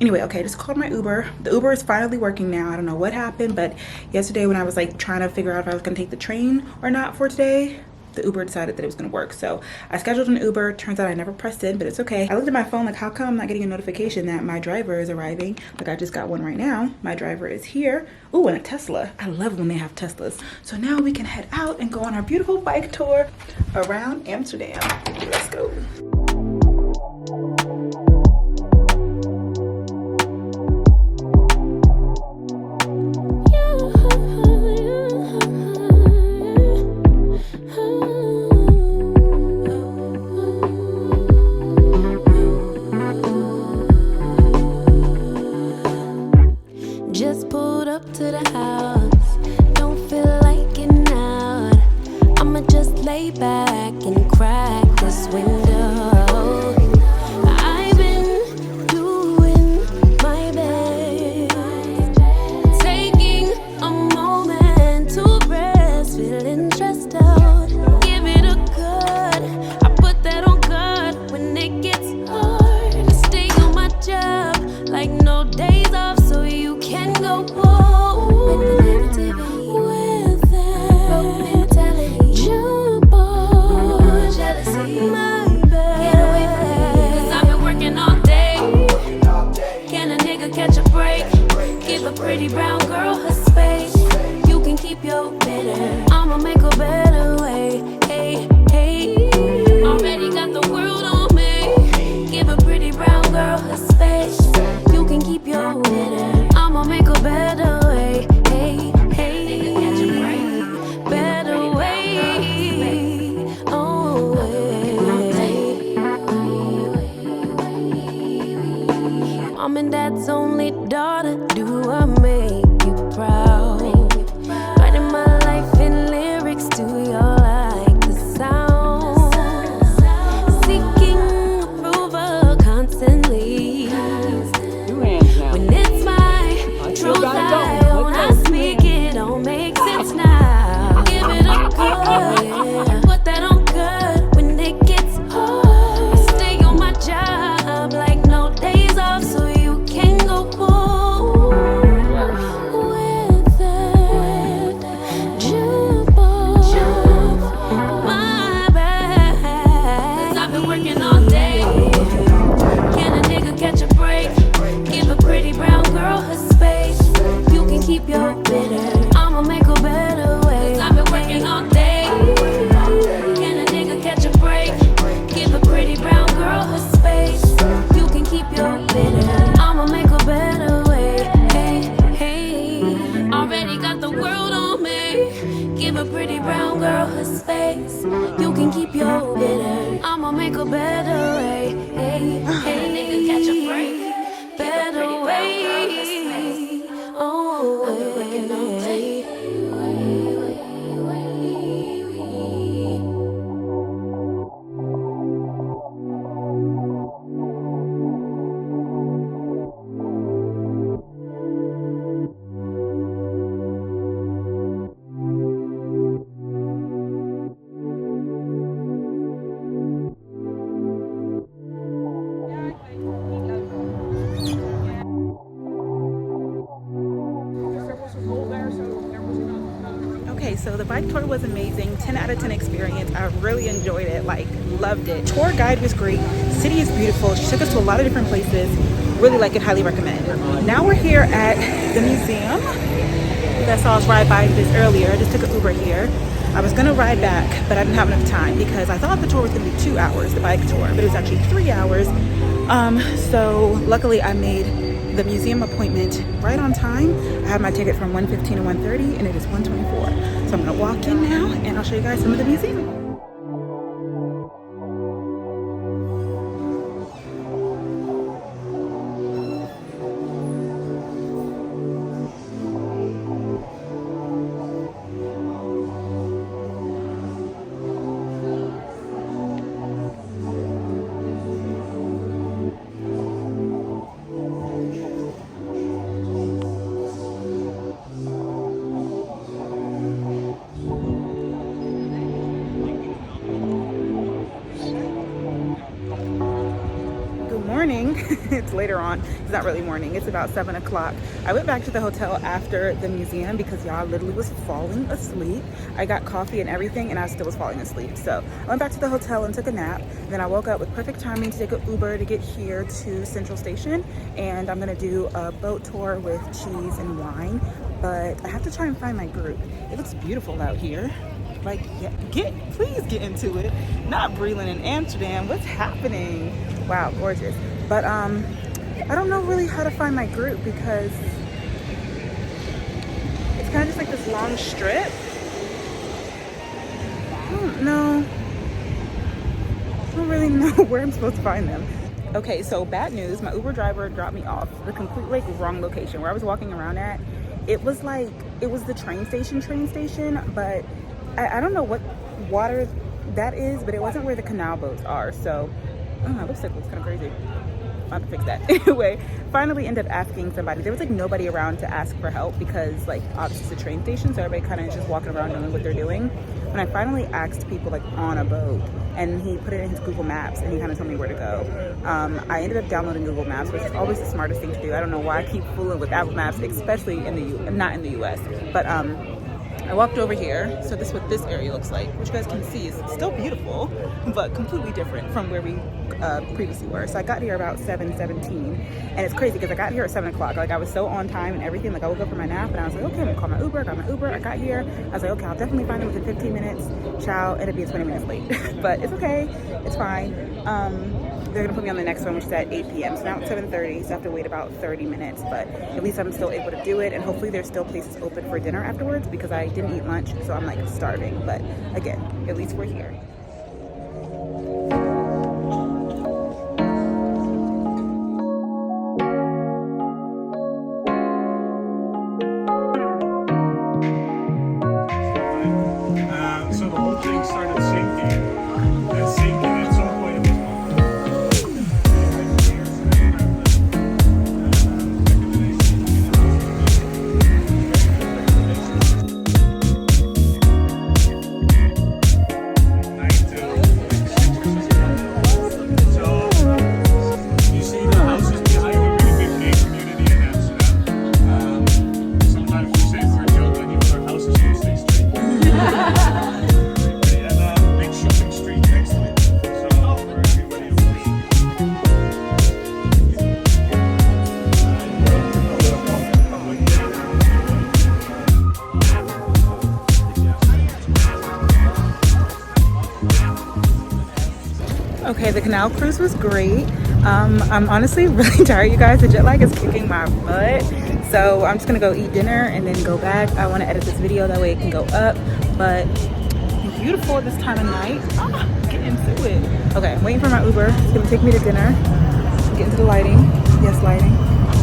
Anyway, okay, just called my Uber. The Uber is finally working now. I don't know what happened, but yesterday when I was like trying to figure out if I was gonna take the train or not for today, the Uber decided that it was gonna work. So I scheduled an Uber. Turns out I never pressed in, but it's okay. I looked at my phone like, how come I'm not getting a notification that my driver is arriving? Like I just got one right now. My driver is here. Ooh, and a Tesla. I love when they have Teslas. So now we can head out and go on our beautiful bike tour around Amsterdam. Let's go. Just pulled up to the house, don't feel like getting out. I'ma just lay back and crack this window. I've been doing my best, taking a moment to rest, feeling stressed out. Give it a good, I put that on God when it gets hard. I stay on my job like no days off, so you can go home with the negativity, with that mentality. Jump on jealousy, my bad. Get away from me, 'cause I've been working all day. Can a nigga catch a break? Give a pretty brown girl her space. You can keep your bitter, I'ma make a better way. Hey, hey, already got the world on me. Give a pretty brown girl her space. You can keep your bitter, I'ma make a better way. Hey, hey, better way. Oh, Mom and Dad's only daughter, do I make you proud? Writing my life in lyrics, do you like the sound? Seeking approval constantly. When it's my truth, I wanna speak it, don't make sense now. Give it a good, put that on good when it gets hard. Stay on my job like no days off, so you can go home with that. Jump on my back, 'cause I've been working all day. Can a nigga catch a break? Give a pretty brown girl her space. You can keep your bitter, I'ma make a better way. 'Cause I've been working all day. Can a nigga catch a break? Give a pretty brown girl her space. You can keep your bitter, I'ma make a better way. Hey, hey, already got the world on me. Give a pretty brown girl her space. You can keep your bitter, I'ma make a better way. Hey, hey, nigga catch a break. Better way. Oh, hey. Okay, so the bike tour was amazing. 10 out of 10 experience. I really enjoyed it, like loved it. Tour guide was great. City is beautiful. She took us to a lot of different places. Really like it, highly recommend. Now we're here at the museum. You guys saw us ride by this earlier. I just took an Uber here. I was gonna ride back, but I didn't have enough time because I thought the tour was gonna be 2 hours, the bike tour, but it was actually 3 hours. So luckily I made the museum appointment right on time. I have my ticket from 1:15 to 1:30 and it is 1:24. So I'm gonna walk in now and I'll show you guys some of the museum. It's later on. It's not really morning. It's about 7 o'clock. I went back to the hotel after the museum because y'all literally was falling asleep. I got coffee and everything and I still was falling asleep. So I went back to the hotel and took a nap. Then I woke up with perfect timing to take an Uber to get here to Central Station. And I'm gonna do a boat tour with cheese and wine. But I have to try and find my group. It looks beautiful out here. Like, yeah, please get into it. Not Brelynn in Amsterdam. What's happening? Wow, gorgeous. But I don't know really how to find my group because it's kind of just like this long strip. I don't really know where I'm supposed to find them. Okay, so bad news. My Uber driver dropped me off the complete like wrong location where I was walking around at. It was the train station, but I don't know what water that is, but it wasn't where the canal boats are. So, I don't know, it looks kind of crazy. I'll have to fix that. Anyway, finally ended up asking somebody. There was like nobody around to ask for help because like obviously it's a train station, so everybody kind of just walking around knowing what they're doing. When I finally asked people like on a boat, and he put it in his Google Maps and he kind of told me where to go. I ended up downloading Google Maps, which is always the smartest thing to do. I don't know why I keep fooling with Apple Maps, especially not in the US, but I walked over here, so this is what this area looks like, which you guys can see is still beautiful, but completely different from where we previously were. So I got here about 7:17, and it's crazy because I got here at 7 o'clock. Like I was so on time and everything. Like I woke up for my nap and I was like, okay, I'm gonna call my Uber. I got my Uber. I got here. I was like, okay, I'll definitely find them within 15 minutes. Ciao. It'll be 20 minutes late, but it's okay. It's fine. They're gonna put me on the next one, which is at 8 p.m. So now it's 7:30, so I have to wait about 30 minutes, but at least I'm still able to do it. And hopefully there's still places open for dinner afterwards because I didn't eat lunch, so I'm like starving. But again, at least we're here. So the whole thing started sinking. And sinking at some point it Okay, the canal cruise was great. I'm honestly really tired, you guys. The jet lag is kicking my butt. So I'm just gonna go eat dinner and then go back. I wanna edit this video, that way it can go up. But beautiful at this time of night. Get into it. Okay, I'm waiting for my Uber. It's gonna take me to dinner. Get into the lighting. Yes, lighting.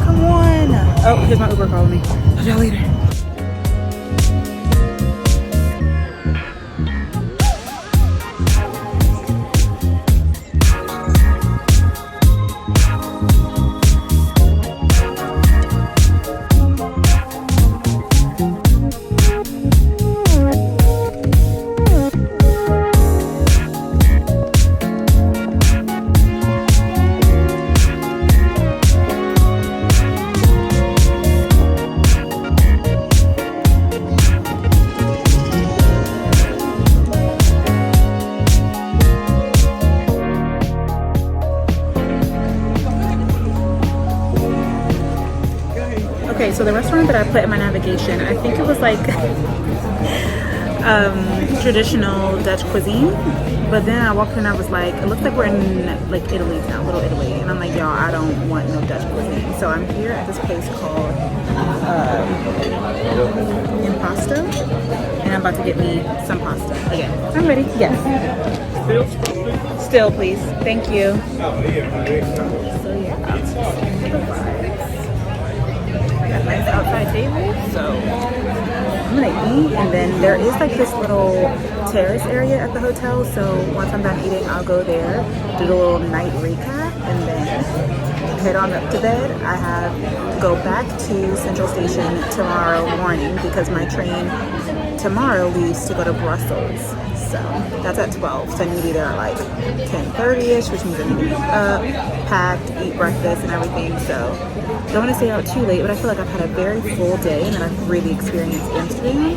Come on. Oh, here's my Uber calling me. Talk to y'all later. Okay, so the restaurant that I put in my navigation, I think it was like traditional Dutch cuisine, but then I walked in and I was like, it looks like we're in like Italy now, Little Italy, and I'm like, y'all, I don't want no Dutch cuisine. So I'm here at this place called Impasto, and I'm about to get me some pasta. Again, I'm ready. Yes. Still, please. Thank you. So yeah. Got a nice outside table, so I'm gonna eat, and then there is like this little terrace area at the hotel, so once I'm done eating I'll go there, do the little night recap, and then head on up to bed. I have to go back to Central Station tomorrow morning because my train tomorrow leaves to go to Brussels. So that's at 12. So I need to be there at like 10:30ish, which means I need to be up, packed, eat breakfast and everything. So don't want to stay out too late, but I feel like I've had a very full day and that I've really experienced Amsterdam.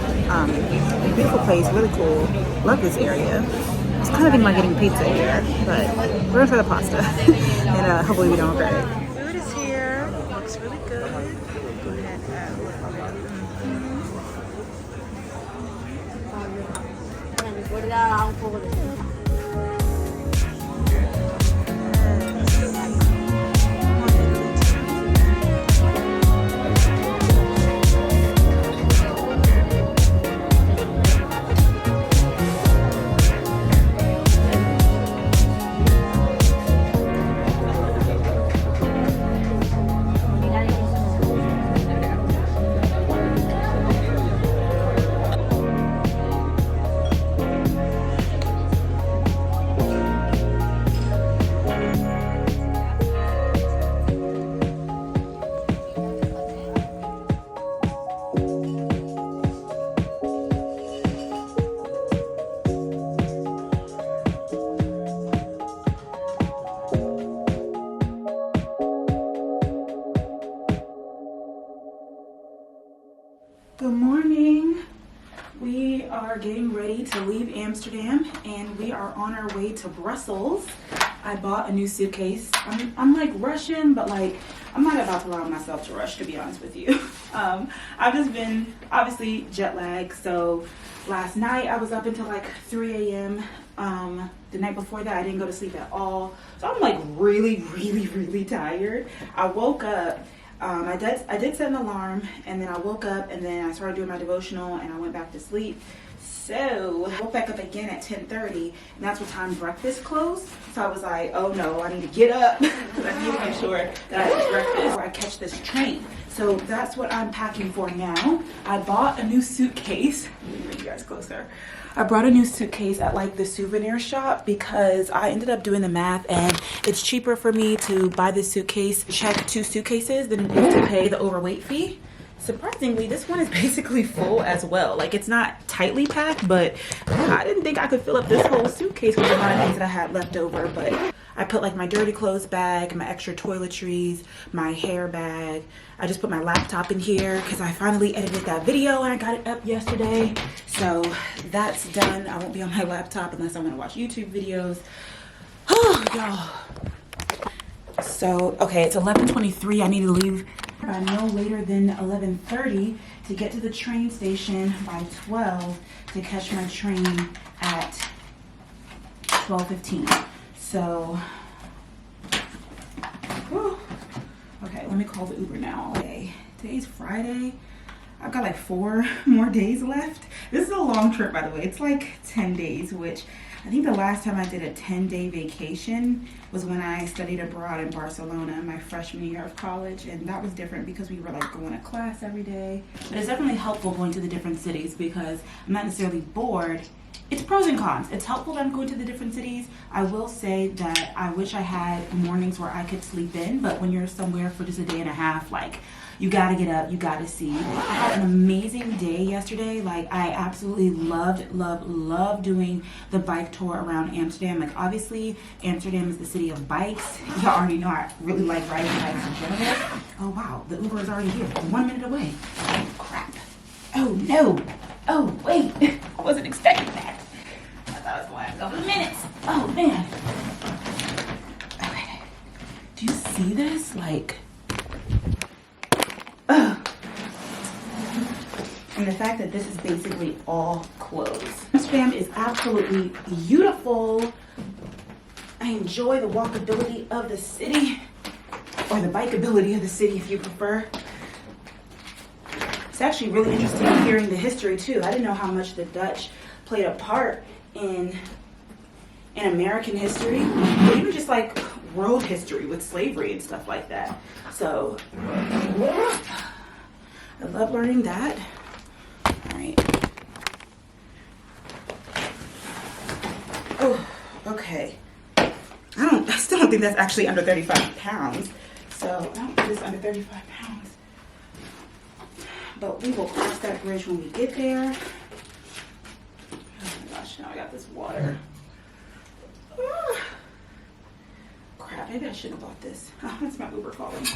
Beautiful place, really cool. Love this area. I was kind of thinking about getting pizza here, but we're gonna try the pasta and hopefully we don't regret it. Food is here. Looks really good. Go ahead and look on it. Good morning. We are getting ready to leave Amsterdam and we are on our way to Brussels. I bought a new suitcase. I'm like rushing, but like I'm not about to allow myself to rush, to be honest with you. I've just been obviously jet lagged. So last night I was up until like 3 a.m. The night before that I didn't go to sleep at all. So I'm like really tired. I woke up. I did set an alarm and then I woke up and then I started doing my devotional and I went back to sleep. So I woke back up again at 10:30 and that's what time breakfast closed. So I was like, oh no, I need to get up because I need to make sure that I eat breakfast before I catch this train. So that's what I'm packing for now. I bought a new suitcase. Let me bring you guys closer. I brought a new suitcase at like the souvenir shop because I ended up doing the math and it's cheaper for me to buy this suitcase, check 2 suitcases than it is to pay the overweight fee. Surprisingly, this one is basically full as well. Like it's not tightly packed, but I didn't think I could fill up this whole suitcase with the amount of things that I had left over. But I put like my dirty clothes bag, my extra toiletries, my hair bag. I just put my laptop in here because I finally edited that video and I got it up yesterday. So that's done. I won't be on my laptop unless I'm gonna watch YouTube videos. Oh, y'all. So, okay, it's 11:23. I need to leave by no later than 11:30 to get to the train station by 12 to catch my train at 12:15. So, whew. Okay, let me call the Uber now. Okay, today's Friday. I've got like 4 more days left. This is a long trip, by the way. It's like 10 days, which I think the last time I did a 10-day vacation was when I studied abroad in Barcelona my freshman year of college, and that was different because we were like going to class every day. But it's definitely helpful going to the different cities because I'm not necessarily bored. It's pros and cons. It's helpful that I'm going to the different cities. I will say that I wish I had mornings where I could sleep in, but when you're somewhere for just a day and a half, like you gotta get up, you gotta see. I had an amazing day yesterday. Like I absolutely loved doing the bike tour around Amsterdam. Like obviously Amsterdam is the city of bikes. You already know I really like riding bikes in general. Oh wow, the Uber is already here. 1 minute away. Oh crap. Oh no. Oh wait, I wasn't expecting that. I thought it was going to have a couple of minutes. Oh man. Okay. Do you see this? Like, and the fact that this is basically all closed. Amsterdam is absolutely beautiful. I enjoy the walkability of the city, or the bikeability of the city if you prefer. It's actually really interesting hearing the history too. I didn't know how much the Dutch played a part in American history, but even just like world history with slavery and stuff like that. So I love learning that. All right. Oh, okay. I still don't think that's actually under 35 pounds. So I don't think it's under 35 pounds. But we will cross that bridge when we get there. Oh my gosh, gosh, now I got this water. Crap, maybe I shouldn't have bought this. Oh, that's my Uber calling.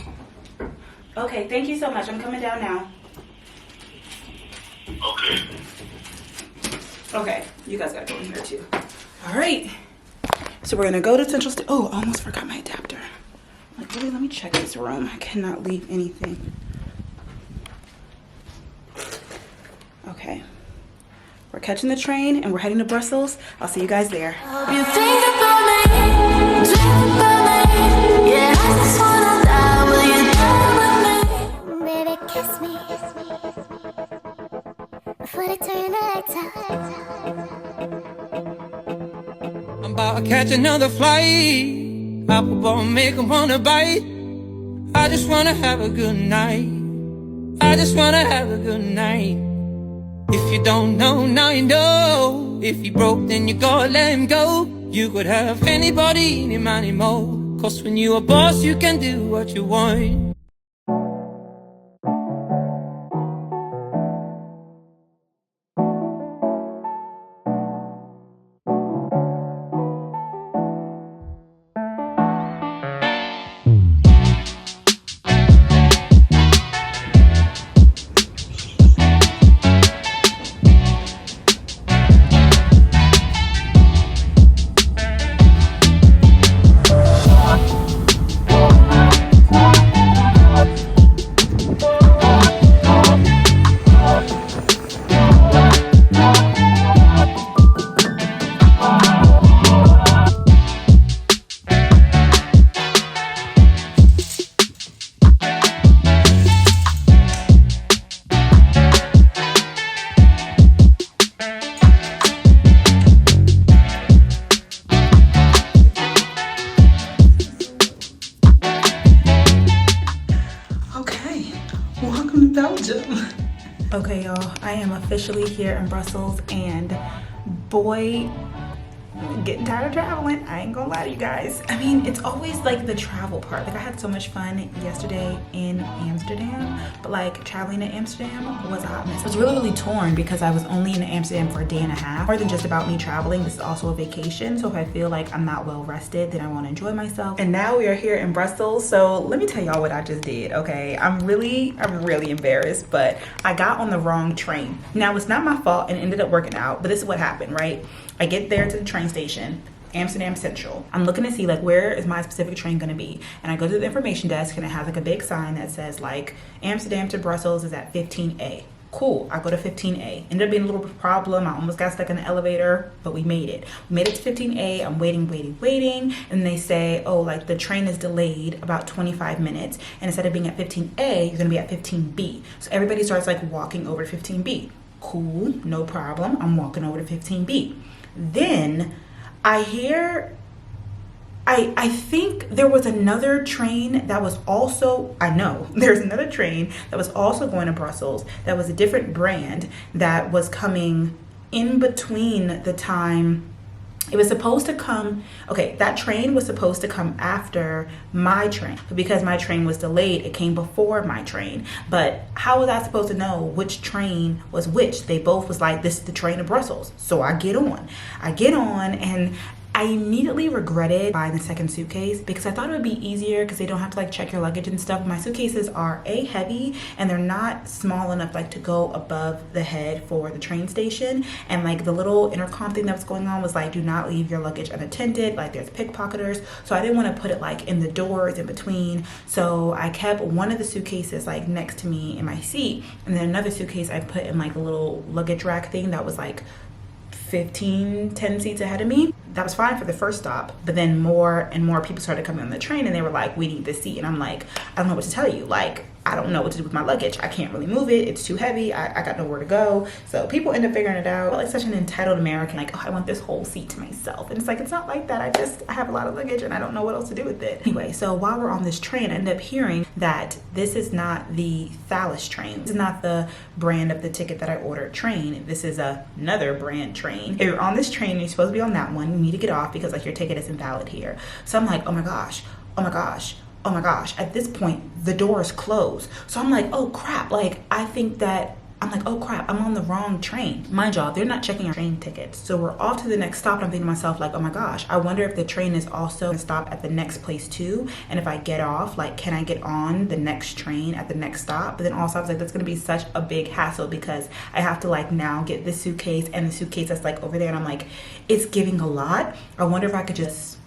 Okay, thank you so much. I'm coming down now. Okay. Okay, you guys gotta go in here too. All right. So we're gonna go to Central Station. Oh, I almost forgot my adapter. Like, really, let me check this room. I cannot leave anything. Okay. We're catching the train and we're heading to Brussels. I'll see you guys there. You think about me, dream about me. Yeah, I just wanna die. Will you die with me? Baby, kiss me before they turn the lights out. I'm about to catch another flight. Apple won't make 'em wanna bite. I just wanna have a good night. I just wanna have a good night. If you don't know, now you know. If he broke, then you gotta let him go. You could have anybody, any money more. Cause when you a boss, you can do what you want. Belgium. Okay, y'all, I am officially here in Brussels, and boy, I'm getting tired of traveling. I ain't gonna lie to you guys. I mean, it's always like the travel part. Like, I had so much fun yesterday in Amsterdam, but like traveling to Amsterdam was a hot mess. I was really torn because I was only in Amsterdam for a day and a half. More than just about me traveling, this is also a vacation. So if I feel like I'm not well rested, then I want to enjoy myself. And now we are here in Brussels. So let me tell y'all what I just did. Okay, I'm really embarrassed, but I got on the wrong train. Now, it's not my fault and it ended up working out, but this is what happened, right? I get there to the train station, Amsterdam Central. I'm looking to see like, where is my specific train gonna be? And I go to the information desk and it has like a big sign that says like, Amsterdam to Brussels is at 15A. Cool, I go to 15A. Ended up being a little problem. I almost got stuck in the elevator, but we made it. We made it to 15A, I'm waiting. And they say, oh, like the train is delayed about 25 minutes. And instead of being at 15A, you're gonna be at 15B. So everybody starts like walking over to 15B. Cool, no problem. I'm walking over to 15B. Then I hear, I think there was another train that was also, I know there's another train that was also going to Brussels that was a different brand that was coming in between the time. It was supposed to come, okay, that train was supposed to come after my train, but because my train was delayed, it came before my train. But how was I supposed to know which train was which? They both was like, this is the train to Brussels. So I get on and I immediately regretted buying the second suitcase because I thought it would be easier because they don't have to like check your luggage and stuff. My suitcases are heavy and they're not small enough like to go above the head for the train station. And like the little intercom thing that was going on was like, do not leave your luggage unattended. Like there's pickpocketers. So I didn't want to put it like in the doors in between. So I kept one of the suitcases like next to me in my seat. And then another suitcase I put in like a little luggage rack thing that was like 10 seats ahead of me. That was fine for the first stop, but then more and more people started coming on the train and they were like, we need this seat. And I'm like, I don't know what to tell you. Like, I don't know what to do with my luggage. I can't really move it. It's too heavy. I got nowhere to go. So people end up figuring it out. I felt like such an entitled American, like, oh, I want this whole seat to myself. And it's like, it's not like that. I have a lot of luggage and I don't know what else to do with it. Anyway, so while we're on this train, I ended up hearing that this is not the Thalys train. This is not the brand of the ticket that I ordered train. This is another brand train. If you're on this train and you're supposed to be on that one, you need to get off because like your ticket is invalid here. So I'm like, oh my gosh. At this point, the door is closed. So I'm like, oh crap. Like, I think that I'm like, oh crap, I'm on the wrong train. Mind y'all, they're not checking our train tickets. So we're off to the next stop. And I'm thinking to myself, like, oh my gosh, I wonder if the train is also gonna stop at the next place too. And if I get off, like, can I get on the next train at the next stop? But then also I was like, that's gonna be such a big hassle because I have to like now get this suitcase and the suitcase that's like over there. And I'm like, it's giving a lot. I wonder if I could just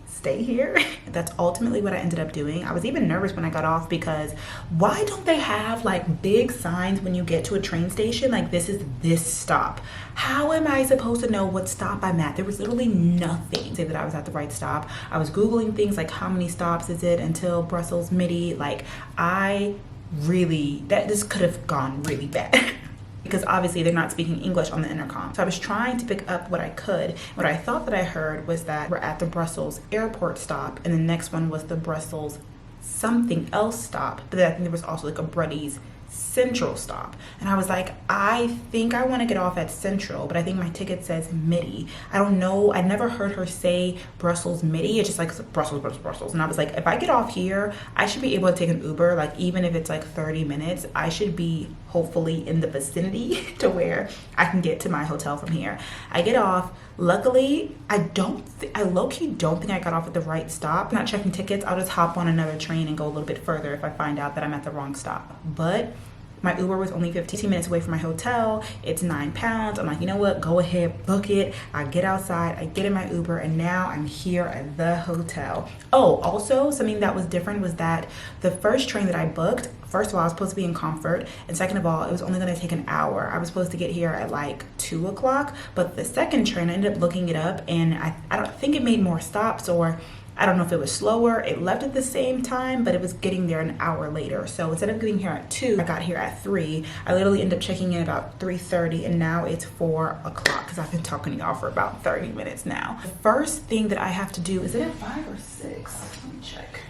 stay here. That's ultimately what I ended up doing. I was even nervous when I got off because why don't they have like big signs when you get to a train station like this is this stop? How am I supposed to know what stop I'm at? There was literally nothing to say that I was at the right stop. I was googling things like how many stops is it until Brussels Midi. Like this could have gone really bad. Because obviously they're not speaking English on the intercom. So I was trying to pick up what I could. What I thought that I heard was that we're at the Brussels airport stop and the next one was the Brussels something else stop. But then I think there was also like a Bruddy's Central stop. And I was like, I think I want to get off at Central, but I think my ticket says Midi. I don't know. I never heard her say Brussels Midi. It's just like Brussels. And I was like, if I get off here, I should be able to take an Uber. Like even if it's like 30 minutes, I should be hopefully in the vicinity to where I can get to my hotel from here. I get off. Luckily, I low-key don't think I got off at the right stop. I'm not checking tickets. I'll just hop on another train and go a little bit further if I find out that I'm at the wrong stop. But my Uber was only 15 minutes away from my hotel. It's £9. I'm like, you know what? Go ahead, book it. I get outside, I get in my Uber, and now I'm here at the hotel. Oh, also something that was different was that the first train that I booked, first of all, I was supposed to be in Comfort, and second of all, it was only going to take an hour. I was supposed to get here at like 2 o'clock, but the second train, I ended up looking it up, and I don't think it made more stops, or I don't know if it was slower. It left at the same time, but it was getting there an hour later. So instead of getting here at 2, I got here at 3. I literally ended up checking in about 3:30, and now it's 4 o'clock because I've been talking to y'all for about 30 minutes now. The first thing that I have to do, is it at 5 or 6? Let me check.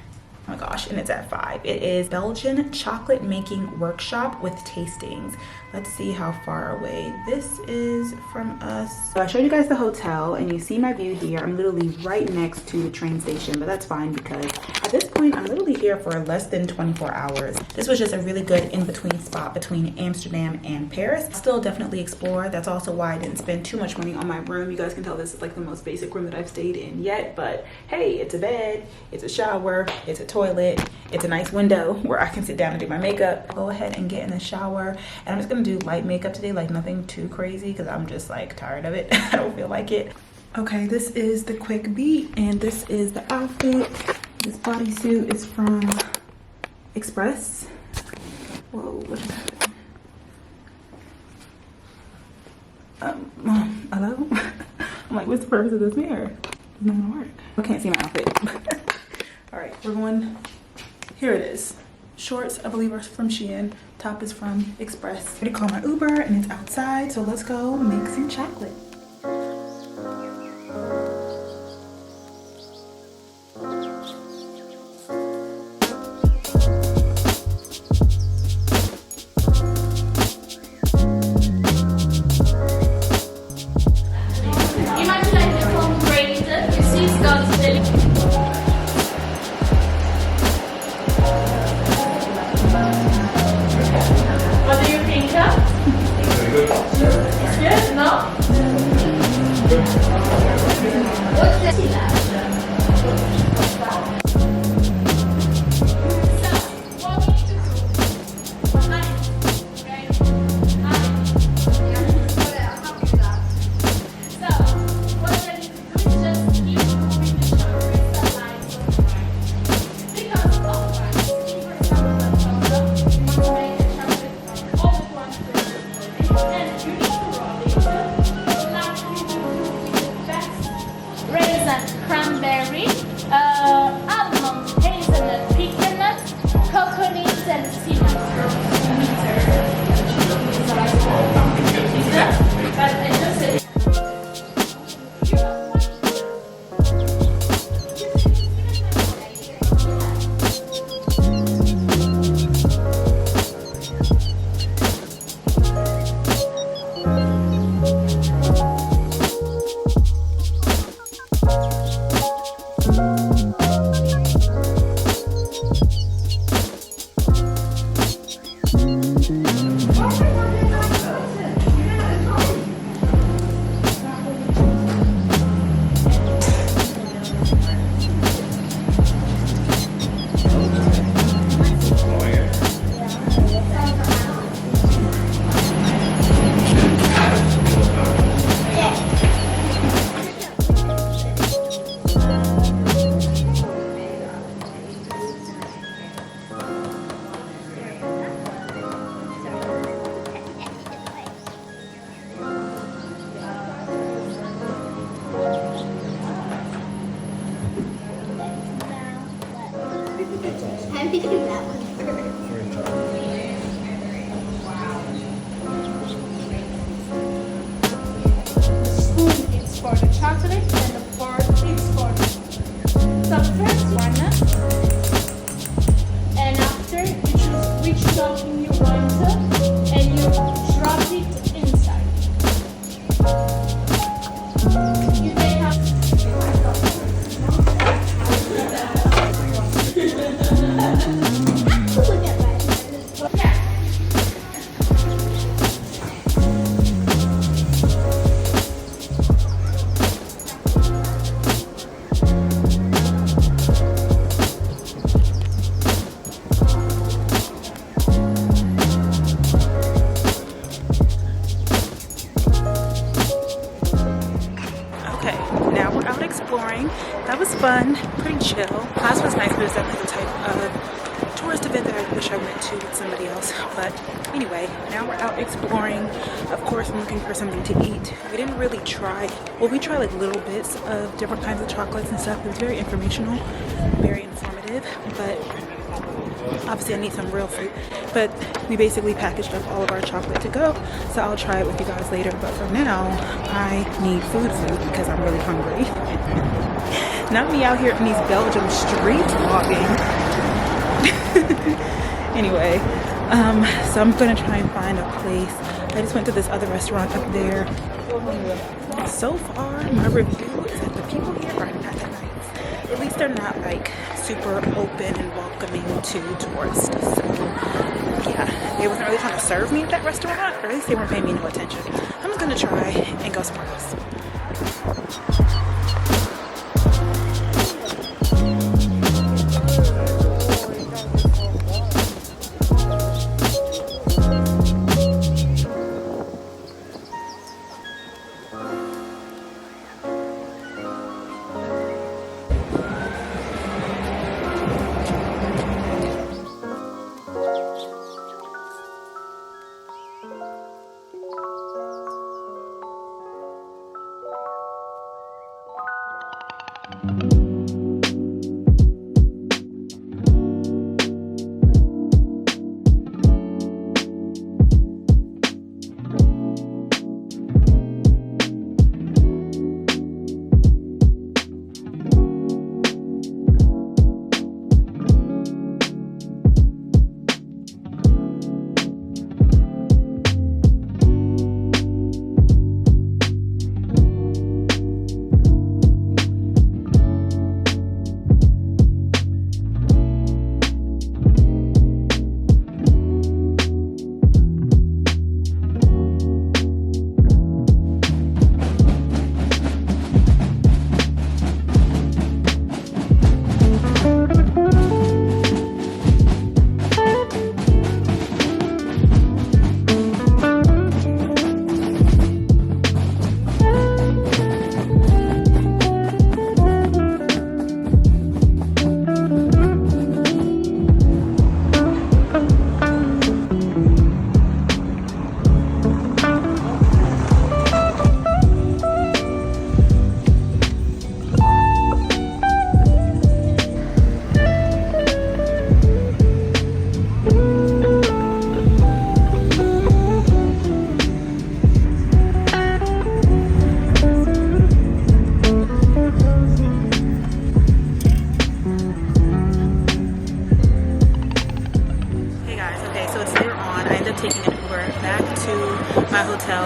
Oh my gosh, and it's at 5. It is Belgian chocolate making workshop with tastings. Let's see how far away this is from us. So I showed you guys the hotel and you see my view here. I'm literally right next to the train station, but that's fine because at this point I'm literally here for less than 24 hours. This was just a really good in-between spot between Amsterdam and Paris. Still definitely explore. That's also why I didn't spend too much money on my room. You guys can tell this is like the most basic room that I've stayed in yet, but hey, it's a bed, it's a shower, it's a toilet, it's a nice window where I can sit down and do my makeup. Go ahead and get in the shower, and I'm just gonna do light makeup today, like nothing too crazy because I'm just like tired of it. I don't feel like it. Okay, this is the quick beat and this is the outfit. This bodysuit is from Express. Whoa, what is that? Hello? I'm like, what's the purpose of this mirror? It's not gonna work. I can't see my outfit. All right, we're going, here it is. Shorts, I believe, are from Shein. Top is from Express. I'm gonna call my Uber and it's outside, so let's go make some chocolate. Raisin, Let me do that one first. The spoon is for the chocolate and the fork is for the first one. And after you choose which topping you want and you drop it inside. You take out. Look at that. Okay, now we're out exploring. That was fun, pretty chill. Class was nice, but it was definitely the type of tourist event that I wish I went to with somebody else. But anyway, now we're out exploring. Of course, I'm looking for something to eat. We didn't really try, well, we tried like little bits of different kinds of chocolates and stuff. It was very informational, very informative, but obviously I need some real fruit. But we basically packaged up all of our chocolate to go, so I'll try it with you guys later. But for now, I need food because I'm really hungry. Not me out here in these Belgium streets vlogging. Anyway, so I'm gonna try and find a place. I just went to this other restaurant up there. So far, my review is that the people here are not that nice. At least they're not like super open and welcoming to tourists. So yeah, they wasn't really trying to serve me at that restaurant, or at least they weren't paying me no attention. I'm just gonna try and go somewhere else.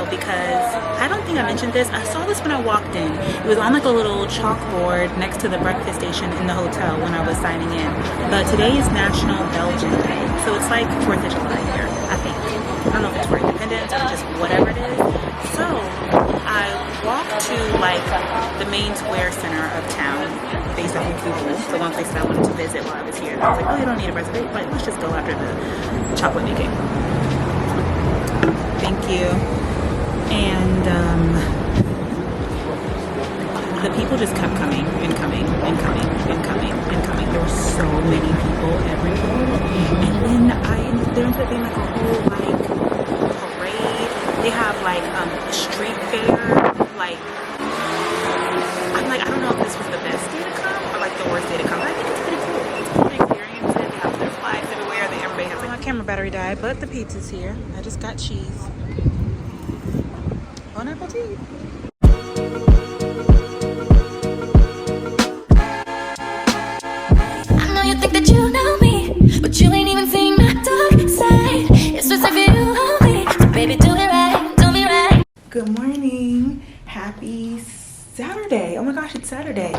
Because I don't think I mentioned this. I saw this when I walked in. It was on like a little chalkboard next to the breakfast station in the hotel when I was signing in. But today is National Belgian Day, so it's like 4th of July here, I think. I don't know if it's for independence or just whatever it is. So I walked to like the main square center of town based off of Google, the one place that I wanted to visit while I was here. And I was like, oh, you don't need a reservation, but let's just go after the chocolate making. Thank you. And the people just kept coming and coming and coming and coming and coming. There were so many people everywhere. And then there ended up being like a whole like parade. They have like a street fair. Like I'm like, I don't know if this was the best day to come or like the worst day to come. I think it's pretty cool. It's a cool experience. They have their battery died, but the pizza's here. I just got cheese. Bon appetit. I know you think that you know me, but you ain't even seen my dark side. It's just a view only, so baby, do me right, do me right. Good morning. Happy Saturday. Oh my gosh, it's Saturday.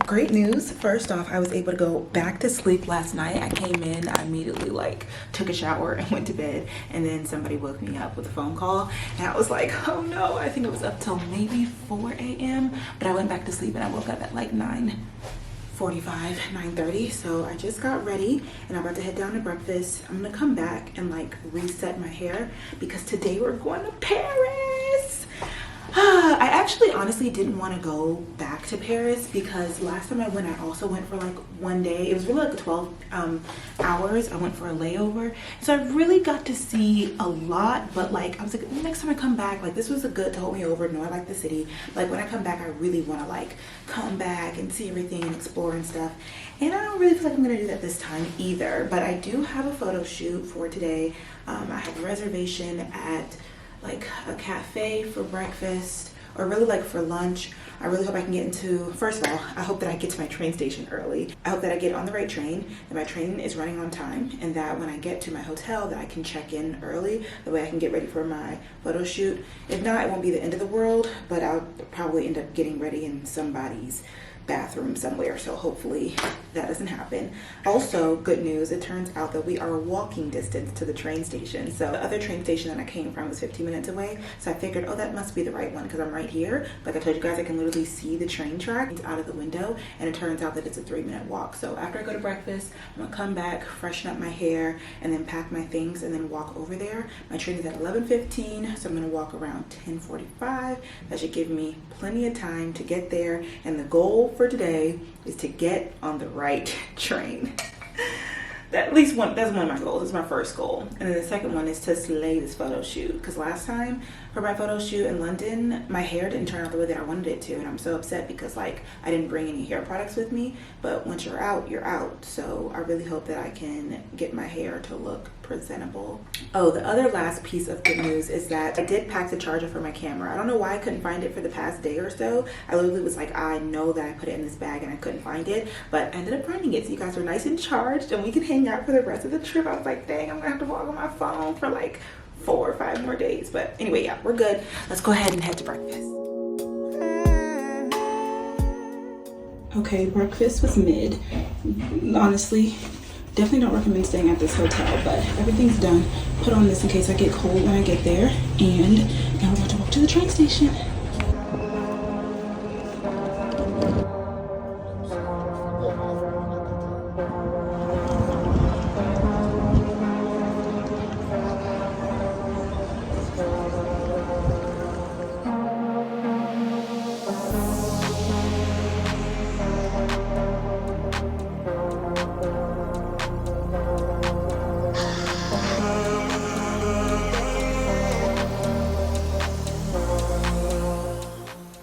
Great news. First off, I was able to go back to sleep last night. I came in, I immediately like took a shower and went to bed, and then somebody woke me up with a phone call, and I was like, oh no. I think it was up till maybe 4 a.m. but I went back to sleep and I woke up at like 9:45, 9:30. So I just got ready and I'm about to head down to breakfast. I'm gonna come back and like reset my hair because today we're going to Paris. I actually honestly didn't want to go back to Paris because last time I went, I also went for like one day. It was really like 12 hours. I went for a layover. So I really got to see a lot, but like I was like, next time I come back, like this was a good to hold me over. No, I like the city. Like when I come back, I really want to like come back and see everything and explore and stuff. And I don't really feel like I'm going to do that this time either, but I do have a photo shoot for today. I have a reservation at like a cafe for breakfast, or really like for lunch. I really hope I can get into, first of all, I hope that I get to my train station early. I hope that I get on the right train, that my train is running on time, and that when I get to my hotel that I can check in early, the way I can get ready for my photo shoot. If not, it won't be the end of the world, but I'll probably end up getting ready in somebody's bathroom somewhere, so hopefully that doesn't happen. Also, good news, it turns out that we are walking distance to the train station. So the other train station that I came from was 15 minutes away, so I figured, oh, that must be the right one because I'm right here. Like I told you guys, I can literally see the train track out of the window, and it turns out that it's a 3-minute walk. So after I go to breakfast, I'm gonna come back, freshen up my hair, and then pack my things and then walk over there. My train is at 11:15, so I'm gonna walk around 10:45. That should give me plenty of time to get there, and the goal for today is to get on the right train. That's one of my goals. It's my first goal. And then the second one is to slay this photo shoot, because last time for my photo shoot in London, my hair didn't turn out the way that I wanted it to, and I'm so upset because like I didn't bring any hair products with me. But once you're out, you're out. So I really hope that I can get my hair to look presentable. Oh, the other last piece of good news is that I did pack the charger for my camera. I don't know why I couldn't find it for the past day or so. I literally was like, I know that I put it in this bag and I couldn't find it, but I ended up finding it. So you guys are nice and charged and we can hang out for the rest of the trip. I was like, dang, I'm gonna have to walk on my phone for like 4 or 5 more days. But anyway, yeah, we're good. Let's go ahead and head to breakfast. Okay, breakfast was mid. Honestly, definitely don't recommend staying at this hotel, but everything's done. Put on this in case I get cold when I get there. And now we're about to walk to the train station.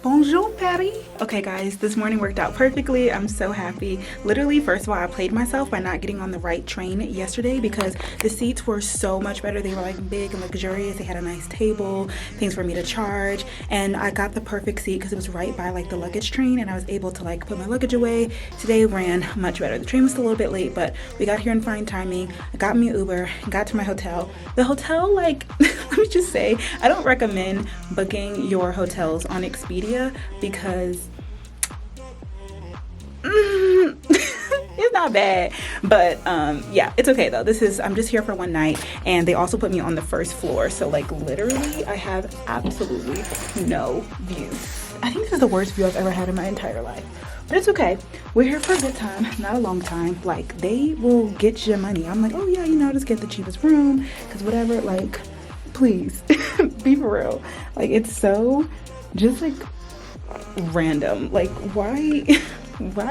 Bonjour, Patty. Okay guys, this morning worked out perfectly. I'm so happy. Literally, first of all, I played myself by not getting on the right train yesterday because the seats were so much better. They were like big and luxurious. They had a nice table, things for me to charge, and I got the perfect seat because it was right by like the luggage train, and I was able to like put my luggage away. Today ran much better. The train was still a little bit late, but we got here in fine timing. I got me an Uber, got to my hotel. The hotel, like, let me just say, I don't recommend booking your hotels on Expedia because it's not bad, but yeah, it's okay though. I'm just here for one night, and they also put me on the first floor, so like literally I have absolutely no view. I think this is the worst view I've ever had in my entire life, but it's okay. We're here for a good time, not a long time. Like, they will get your money. I'm like, oh yeah, you know, just get the cheapest room because whatever. Like, please be for real. Like, it's so just like random. Like, why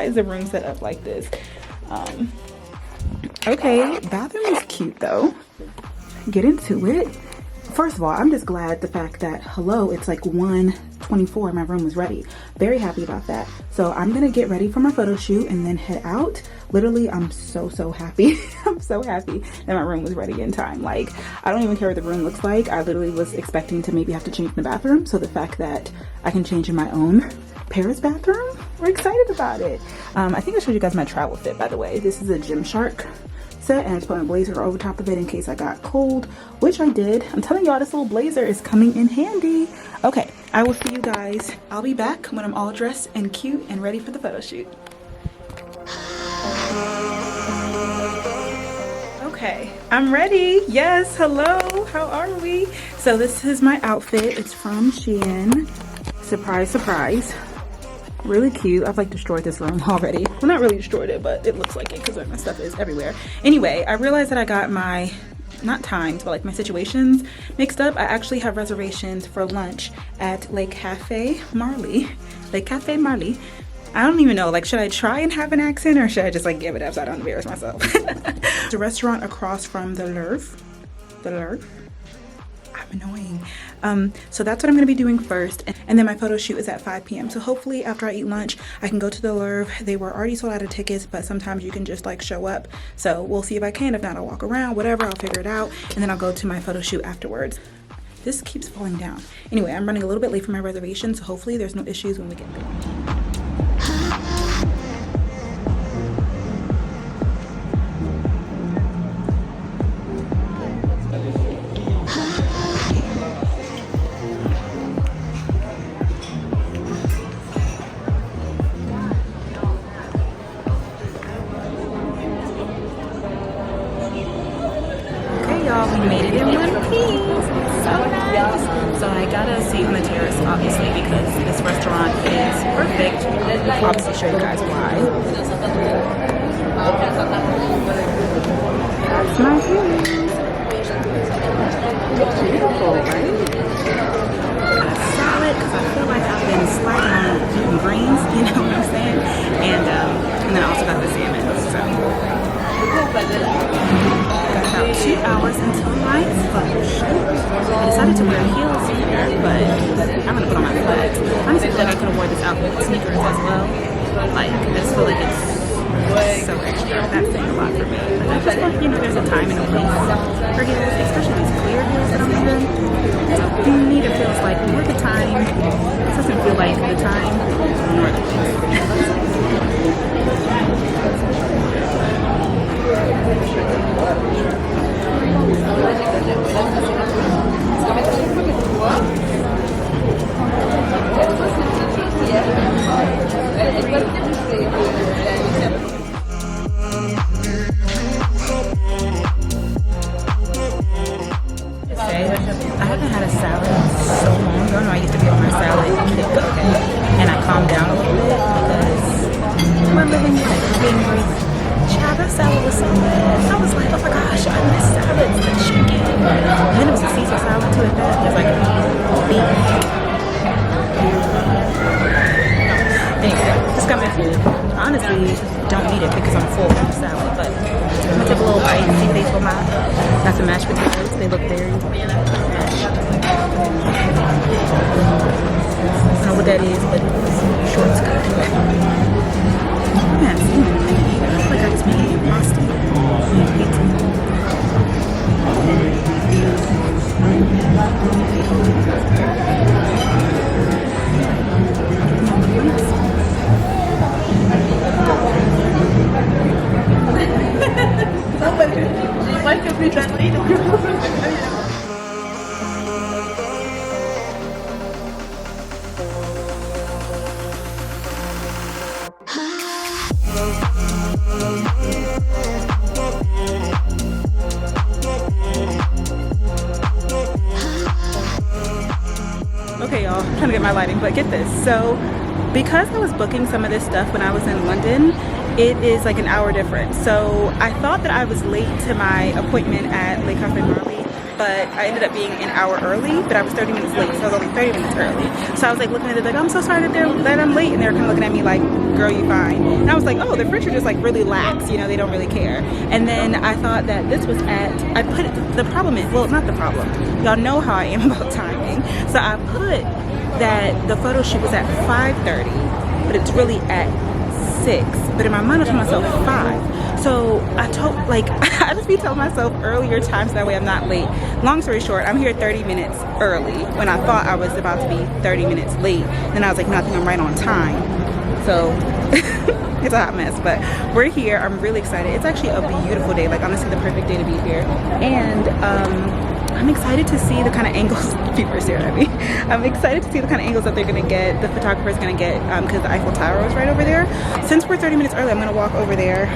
is the room set up like this? Okay, bathroom is cute though. Get into it. First of all, I'm just glad the fact that, hello, it's like 1:12 8:24 my room was ready. Very happy about that. So I'm gonna get ready for my photo shoot and then head out. Literally, I'm so happy. I'm so happy that my room was ready in time. Like, I don't even care what the room looks like. I literally was expecting to maybe have to change in the bathroom. So the fact that I can change in my own Paris bathroom, we're excited about it. I think I showed you guys my travel fit, by the way. This is a Gymshark set, and I just put my blazer over top of it in case I got cold, which I did. I'm telling y'all, this little blazer is coming in handy. Okay, I will see you guys. I'll be back when I'm all dressed and cute and ready for the photo shoot. Okay, I'm ready. Yes, hello, how are we? So this is my outfit. It's from Shein. Surprise, surprise. Really cute. I've like destroyed this room already. Well, not really destroyed it, but it looks like it because my stuff is everywhere. Anyway, I realized that I got my, not times, but like my situations mixed up. I actually have reservations for lunch at Le Café Marley. Le Café Marley. I don't even know, like, should I try and have an accent or should I just like give it up so I don't embarrass myself? It's a restaurant across from the Lourve. The Lourve? I'm annoying. So that's what I'm gonna be doing first. And then my photo shoot is at 5 p.m. So hopefully after I eat lunch, I can go to the Louvre. They were already sold out of tickets, but sometimes you can just like show up. So we'll see if I can. If not, I'll walk around, whatever, I'll figure it out. And then I'll go to my photo shoot afterwards. This keeps falling down. Anyway, I'm running a little bit late for my reservation, so hopefully there's no issues when we get there. We made it in one piece. So nice. So I got a seat on the terrace, obviously, because this restaurant is perfect. I'll obviously show you guys why. That's my view. Beautiful, right? A salad, because I feel like I've been sliding on eating greens, you know what I'm saying? And then I also got the salmon. So. Got about 2 hours until my photo shoot. I decided to wear heels here, but I'm gonna put on my flats. I honestly feel like I could have worn this outfit with sneakers as well. Like, I just feel like it's so extra. That's saying a lot for me. But I just feel like, you know, there's a time and a place for heels, especially these clear heels that I'm wearing. To me, it feels like more the time. It doesn't feel like the time nor the place. I haven't had a salad in so long. I don't know, I used to be on my salad kick, okay, and I calmed down a little bit because we're living life, being breathing. Child, that salad was so good. I was like, oh my gosh, I miss salads, the chicken. And then it was a Caesar salad too at that. It was like beef. Anyway, just got my food. Honestly, don't need it because I'm full from the salad, but I'm gonna take a little bite and see if they still mine. Got some mashed potatoes. They look very mashed. I don't know what that is, but I'm sure it's good. Yeah, I feel like I just made a pasta and pizza. Okay, y'all, I'm trying to get my lighting, but get this. So, because I was booking some of this stuff when I was in London, it is like an hour difference. So I thought that I was late to my appointment at Le Café Marley, but I ended up being an hour early, but I was 30 minutes late, so I was only 30 minutes early. So I was like looking at it like, I'm so sorry that I'm late, and they're kind of looking at me like, girl, you fine. And I was like, oh, the French are just like really lax, you know, they don't really care. And then I thought that this was I put it, the problem is, well, not the problem. Y'all know how I am about timing. So I put that the photo shoot was at 5:30, but it's really at 6. But in my mind I told myself 5. So I told, like, I just be telling myself earlier times, that way I'm not late. Long story short, I'm here 30 minutes early when I thought I was about to be 30 minutes late. Then I was like, no, I think I'm right on time. So it's a hot mess, but we're here. I'm really excited. It's actually a beautiful day, like honestly the perfect day to be here. And I'm excited to see the kind of angles people are staring at me. I'm excited to see the kind of angles that they're gonna get, the photographer's gonna get, because the Eiffel Tower is right over there. Since we're 30 minutes early, I'm gonna walk over there,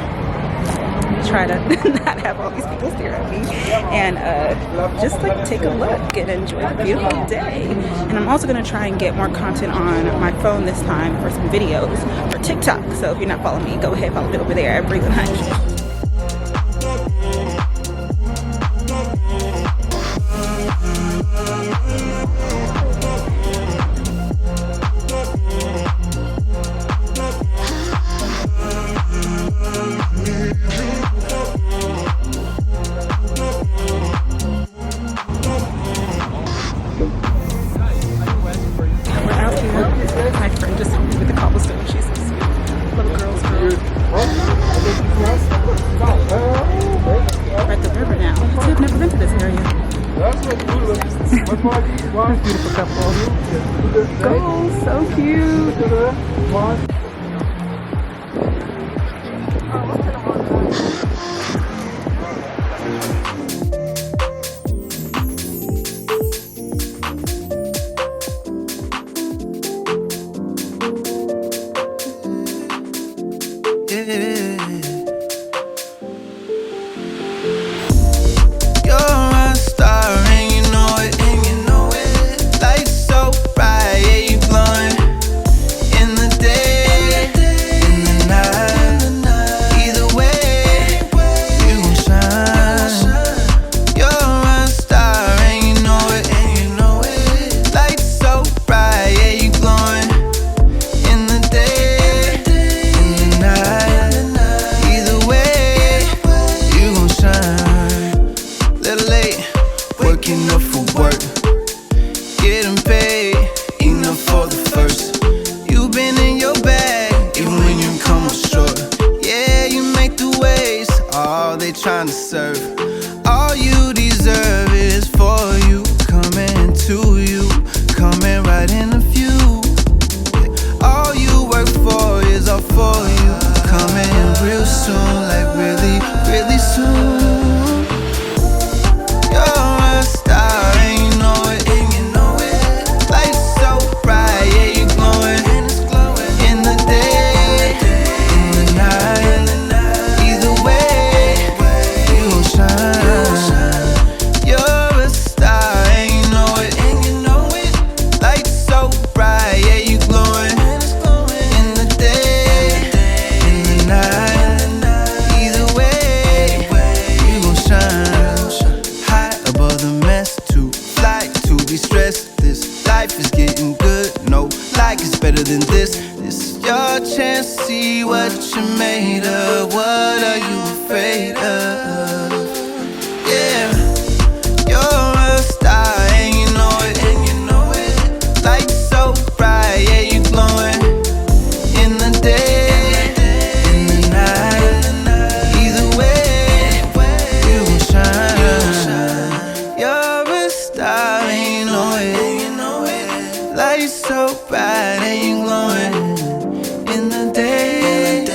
try to not have all these people stare at me, and just like take a look and enjoy the beautiful day. And I'm also gonna try and get more content on my phone this time for some videos for TikTok. So if you're not following me, go ahead, follow me over there at Brelynn. Oh, so cute. Trying to serve. All you deserve is for you, coming to you, coming right in the view. All you work for is all for you, coming real soon, like really, really soon. You're a star and you know it, life's so bright, yeah, you glowing, in the day, in the night. Either way, you're a star and you know it, light so bright, yeah, you glowing, in the day, in the night. Either way, you gon' shine. High above the mess, too fly to be stressed. This life is getting good, no like it's better than this. This is your chance to see what you're made of. What are you afraid of? Yeah, you're a star and you know it, light so bright, yeah, you glowing, in the day, in the night. Either way, you gon' shine. You're a star and you know it, light so bright and you glowing, in the day,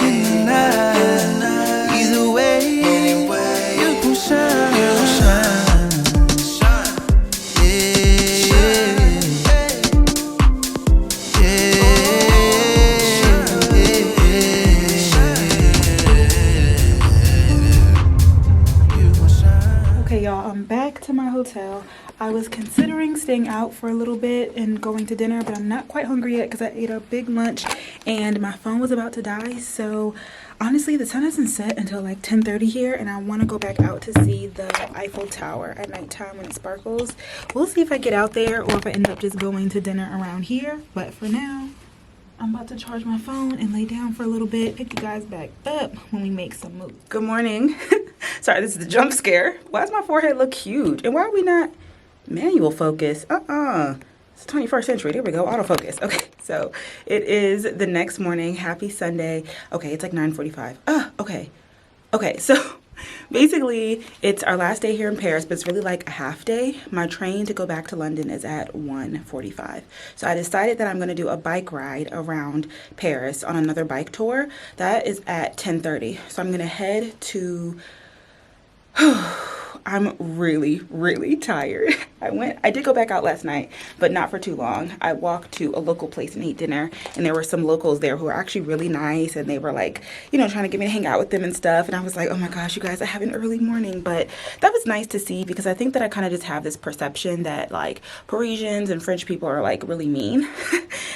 in the night. Either way, you gon' shine. Okay, y'all, I'm back to my hotel. I was considering staying out for a little bit and going to dinner, but I'm not quite hungry yet because I ate a big lunch and my phone was about to die. So honestly, the sun hasn't set until like 10:30 here, and I want to go back out to see the Eiffel Tower at nighttime when it sparkles. We'll see if I get out there or if I end up just going to dinner around here. But for now, I'm about to charge my phone and lay down for a little bit, pick you guys back up when we make some moves. Good morning. Sorry, this is the jump scare. Why does my forehead look huge? And why are we not manual focus? It's 21st century. There we go. Autofocus. Okay, so it is the next morning. Happy Sunday. Okay, it's like 9:45. Okay, so basically it's our last day here in Paris, but it's really like a half day. My train to go back to London is at 1:45. So I decided that I'm going to do a bike ride around Paris on another bike tour. That is at 10:30. So I'm going to head to... I'm really, really tired. I did go back out last night, but not for too long. I walked to a local place and ate dinner, and there were some locals there who were actually really nice, and they were like, you know, trying to get me to hang out with them and stuff. And I was like, oh my gosh, you guys, I have an early morning. But that was nice to see, because I think that I kind of just have this perception that like Parisians and French people are like really mean.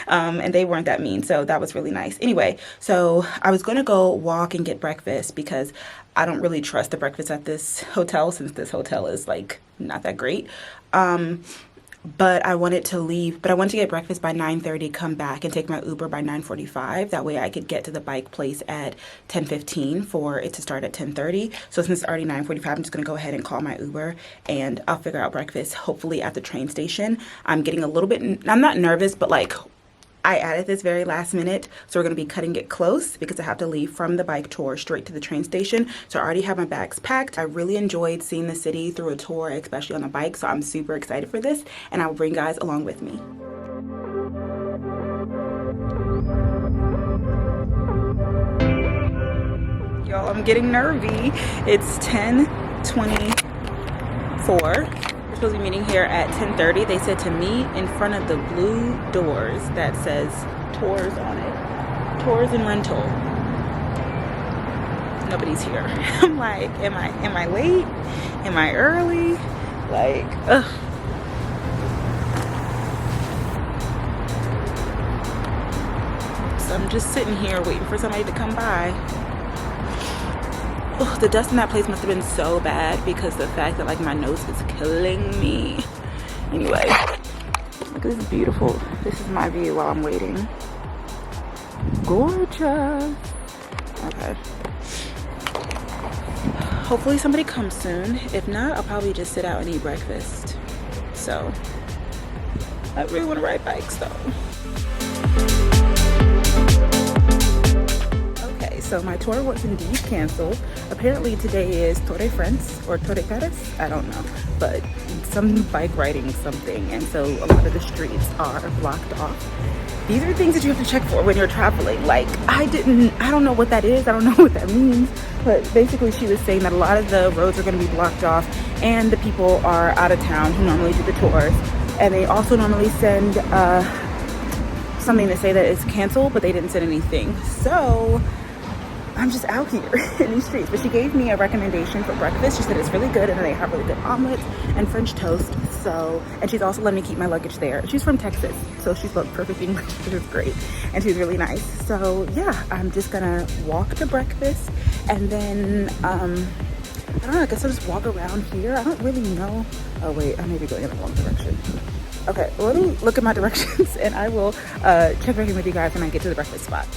And they weren't that mean, so that was really nice. Anyway, so I was gonna go walk and get breakfast, because I don't really trust the breakfast at this hotel, since this hotel is like not that great. But I wanted to leave, but I wanted to get breakfast by 9:30, come back and take my Uber by 9:45. That way I could get to the bike place at 10:15 for it to start at 10:30. So since it's already 9:45, I'm just gonna go ahead and call my Uber, and I'll figure out breakfast hopefully at the train station. I'm getting a little bit, I'm not nervous, but like, I added this very last minute, so we're going to be cutting it close because I have to leave from the bike tour straight to the train station. So I already have my bags packed. I really enjoyed seeing the city through a tour, especially on a bike, so I'm super excited for this, and I will bring you guys along with me. Y'all, I'm getting nervy. It's 10:24. Supposed to be meeting here at 10:30. They said to meet in front of the blue doors that says tours on it. Tours and rental. Nobody's here. I'm like, am I late? Am I early? Like, ugh. So I'm just sitting here waiting for somebody to come by. Oh, the dust in that place must have been so bad, because the fact that like my nose is killing me. Anyway, look at this beautiful, this is my view while I'm waiting. Gorgeous. Okay. Hopefully somebody comes soon. If not, I'll probably just sit out and eat breakfast. So, I really want to ride bikes though. So my tour was indeed canceled. Apparently today is Tour de France or Tour de Paris, I don't know, but some bike riding something, and so a lot of the streets are blocked off. These are things that you have to check for when you're traveling. Like, I don't know what that is, I don't know what that means, but basically she was saying that a lot of the roads are going to be blocked off, and the people are out of town who normally do the tours, and they also normally send something to say that it's canceled, but they didn't send anything. So I'm just out here in these streets. But she gave me a recommendation for breakfast. She said it's really good, and then they have really good omelets and French toast. So, and she's also letting me keep my luggage there. She's from Texas, so she spoke perfect English, which is great, and she's really nice. So yeah, I'm just gonna walk to breakfast, and then I don't know, I guess I'll just walk around here. I don't really know. Oh wait, I may be going in the wrong direction. Okay, let me look at my directions, and I will check back in with you guys when I get to the breakfast spot.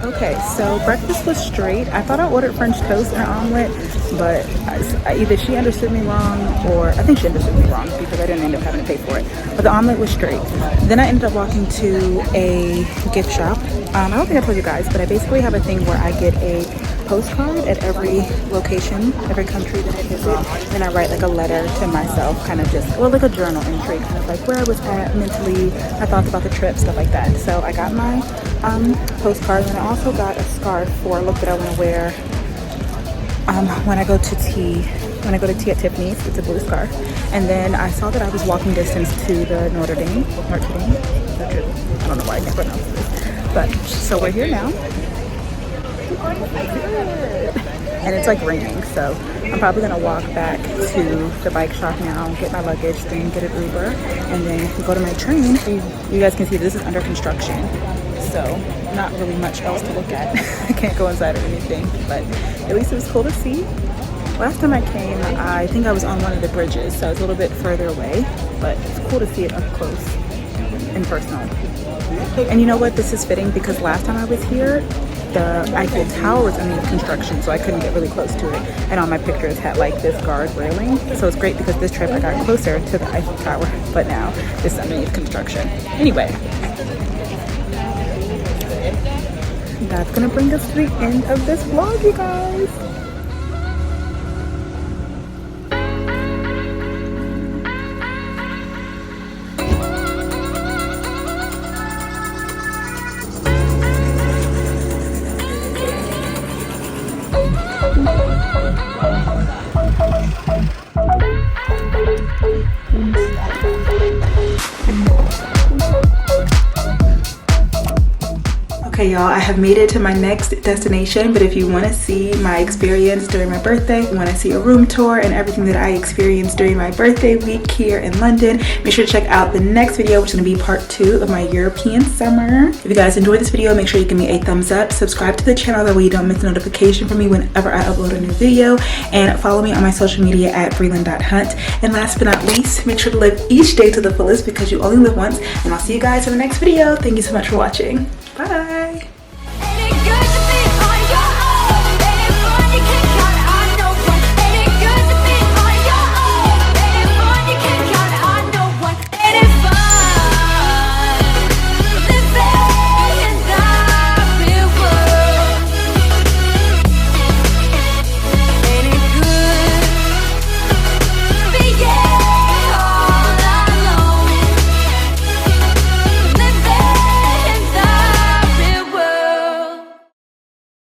Okay, so breakfast was straight. I thought I ordered French toast and an omelet, but either she understood me wrong, or I think she understood me wrong because I didn't end up having to pay for it. But the omelet was straight. Then I ended up walking to a gift shop. I don't think I told you guys, but I basically have a thing where I get a postcard at every location, every country that I visit, and I write like a letter to myself, kind of just, well, like a journal entry, kind of like where I was at mentally, my thoughts about the trip, stuff like that. So I got my postcard, and I also got a scarf for a look that I want to wear when I go to tea. When I go to tea at Tiffany's. It's a blue scarf. And then I saw that I was walking distance to the Notre Dame. I don't know why I can't pronounce this. But so we're here now. And it's like raining, so I'm probably gonna walk back to the bike shop now, get my luggage, then get an Uber, and then go to my train. You guys can see this is under construction, so not really much else to look at. I can't go inside or anything, but at least it was cool to see. Last time I came, I think I was on one of the bridges, so it's a little bit further away, but it's cool to see it up close and personal. And you know what, this is fitting because last time I was here, the Eiffel Tower was under construction, so I couldn't get really close to it. And all my pictures had like this guard railing, so it's great because this trip I got closer to the Eiffel Tower, but now this is underneath construction. Anyway, that's gonna bring us to the end of this vlog, you guys. Okay, y'all, I have made it to my next destination, but if you want to see my experience during my birthday, you want to see a room tour and everything that I experienced during my birthday week here in London, make sure to check out the next video, which is going to be part 2 of my European summer. If you guys enjoyed this video, make sure you give me a thumbs up, subscribe to the channel, that way you don't miss a notification from me whenever I upload a new video, and follow me on my social media at brelynn.hunt. And last but not least, make sure to live each day to the fullest because you only live once, and I'll see you guys in the next video. Thank you so much for watching. Bye.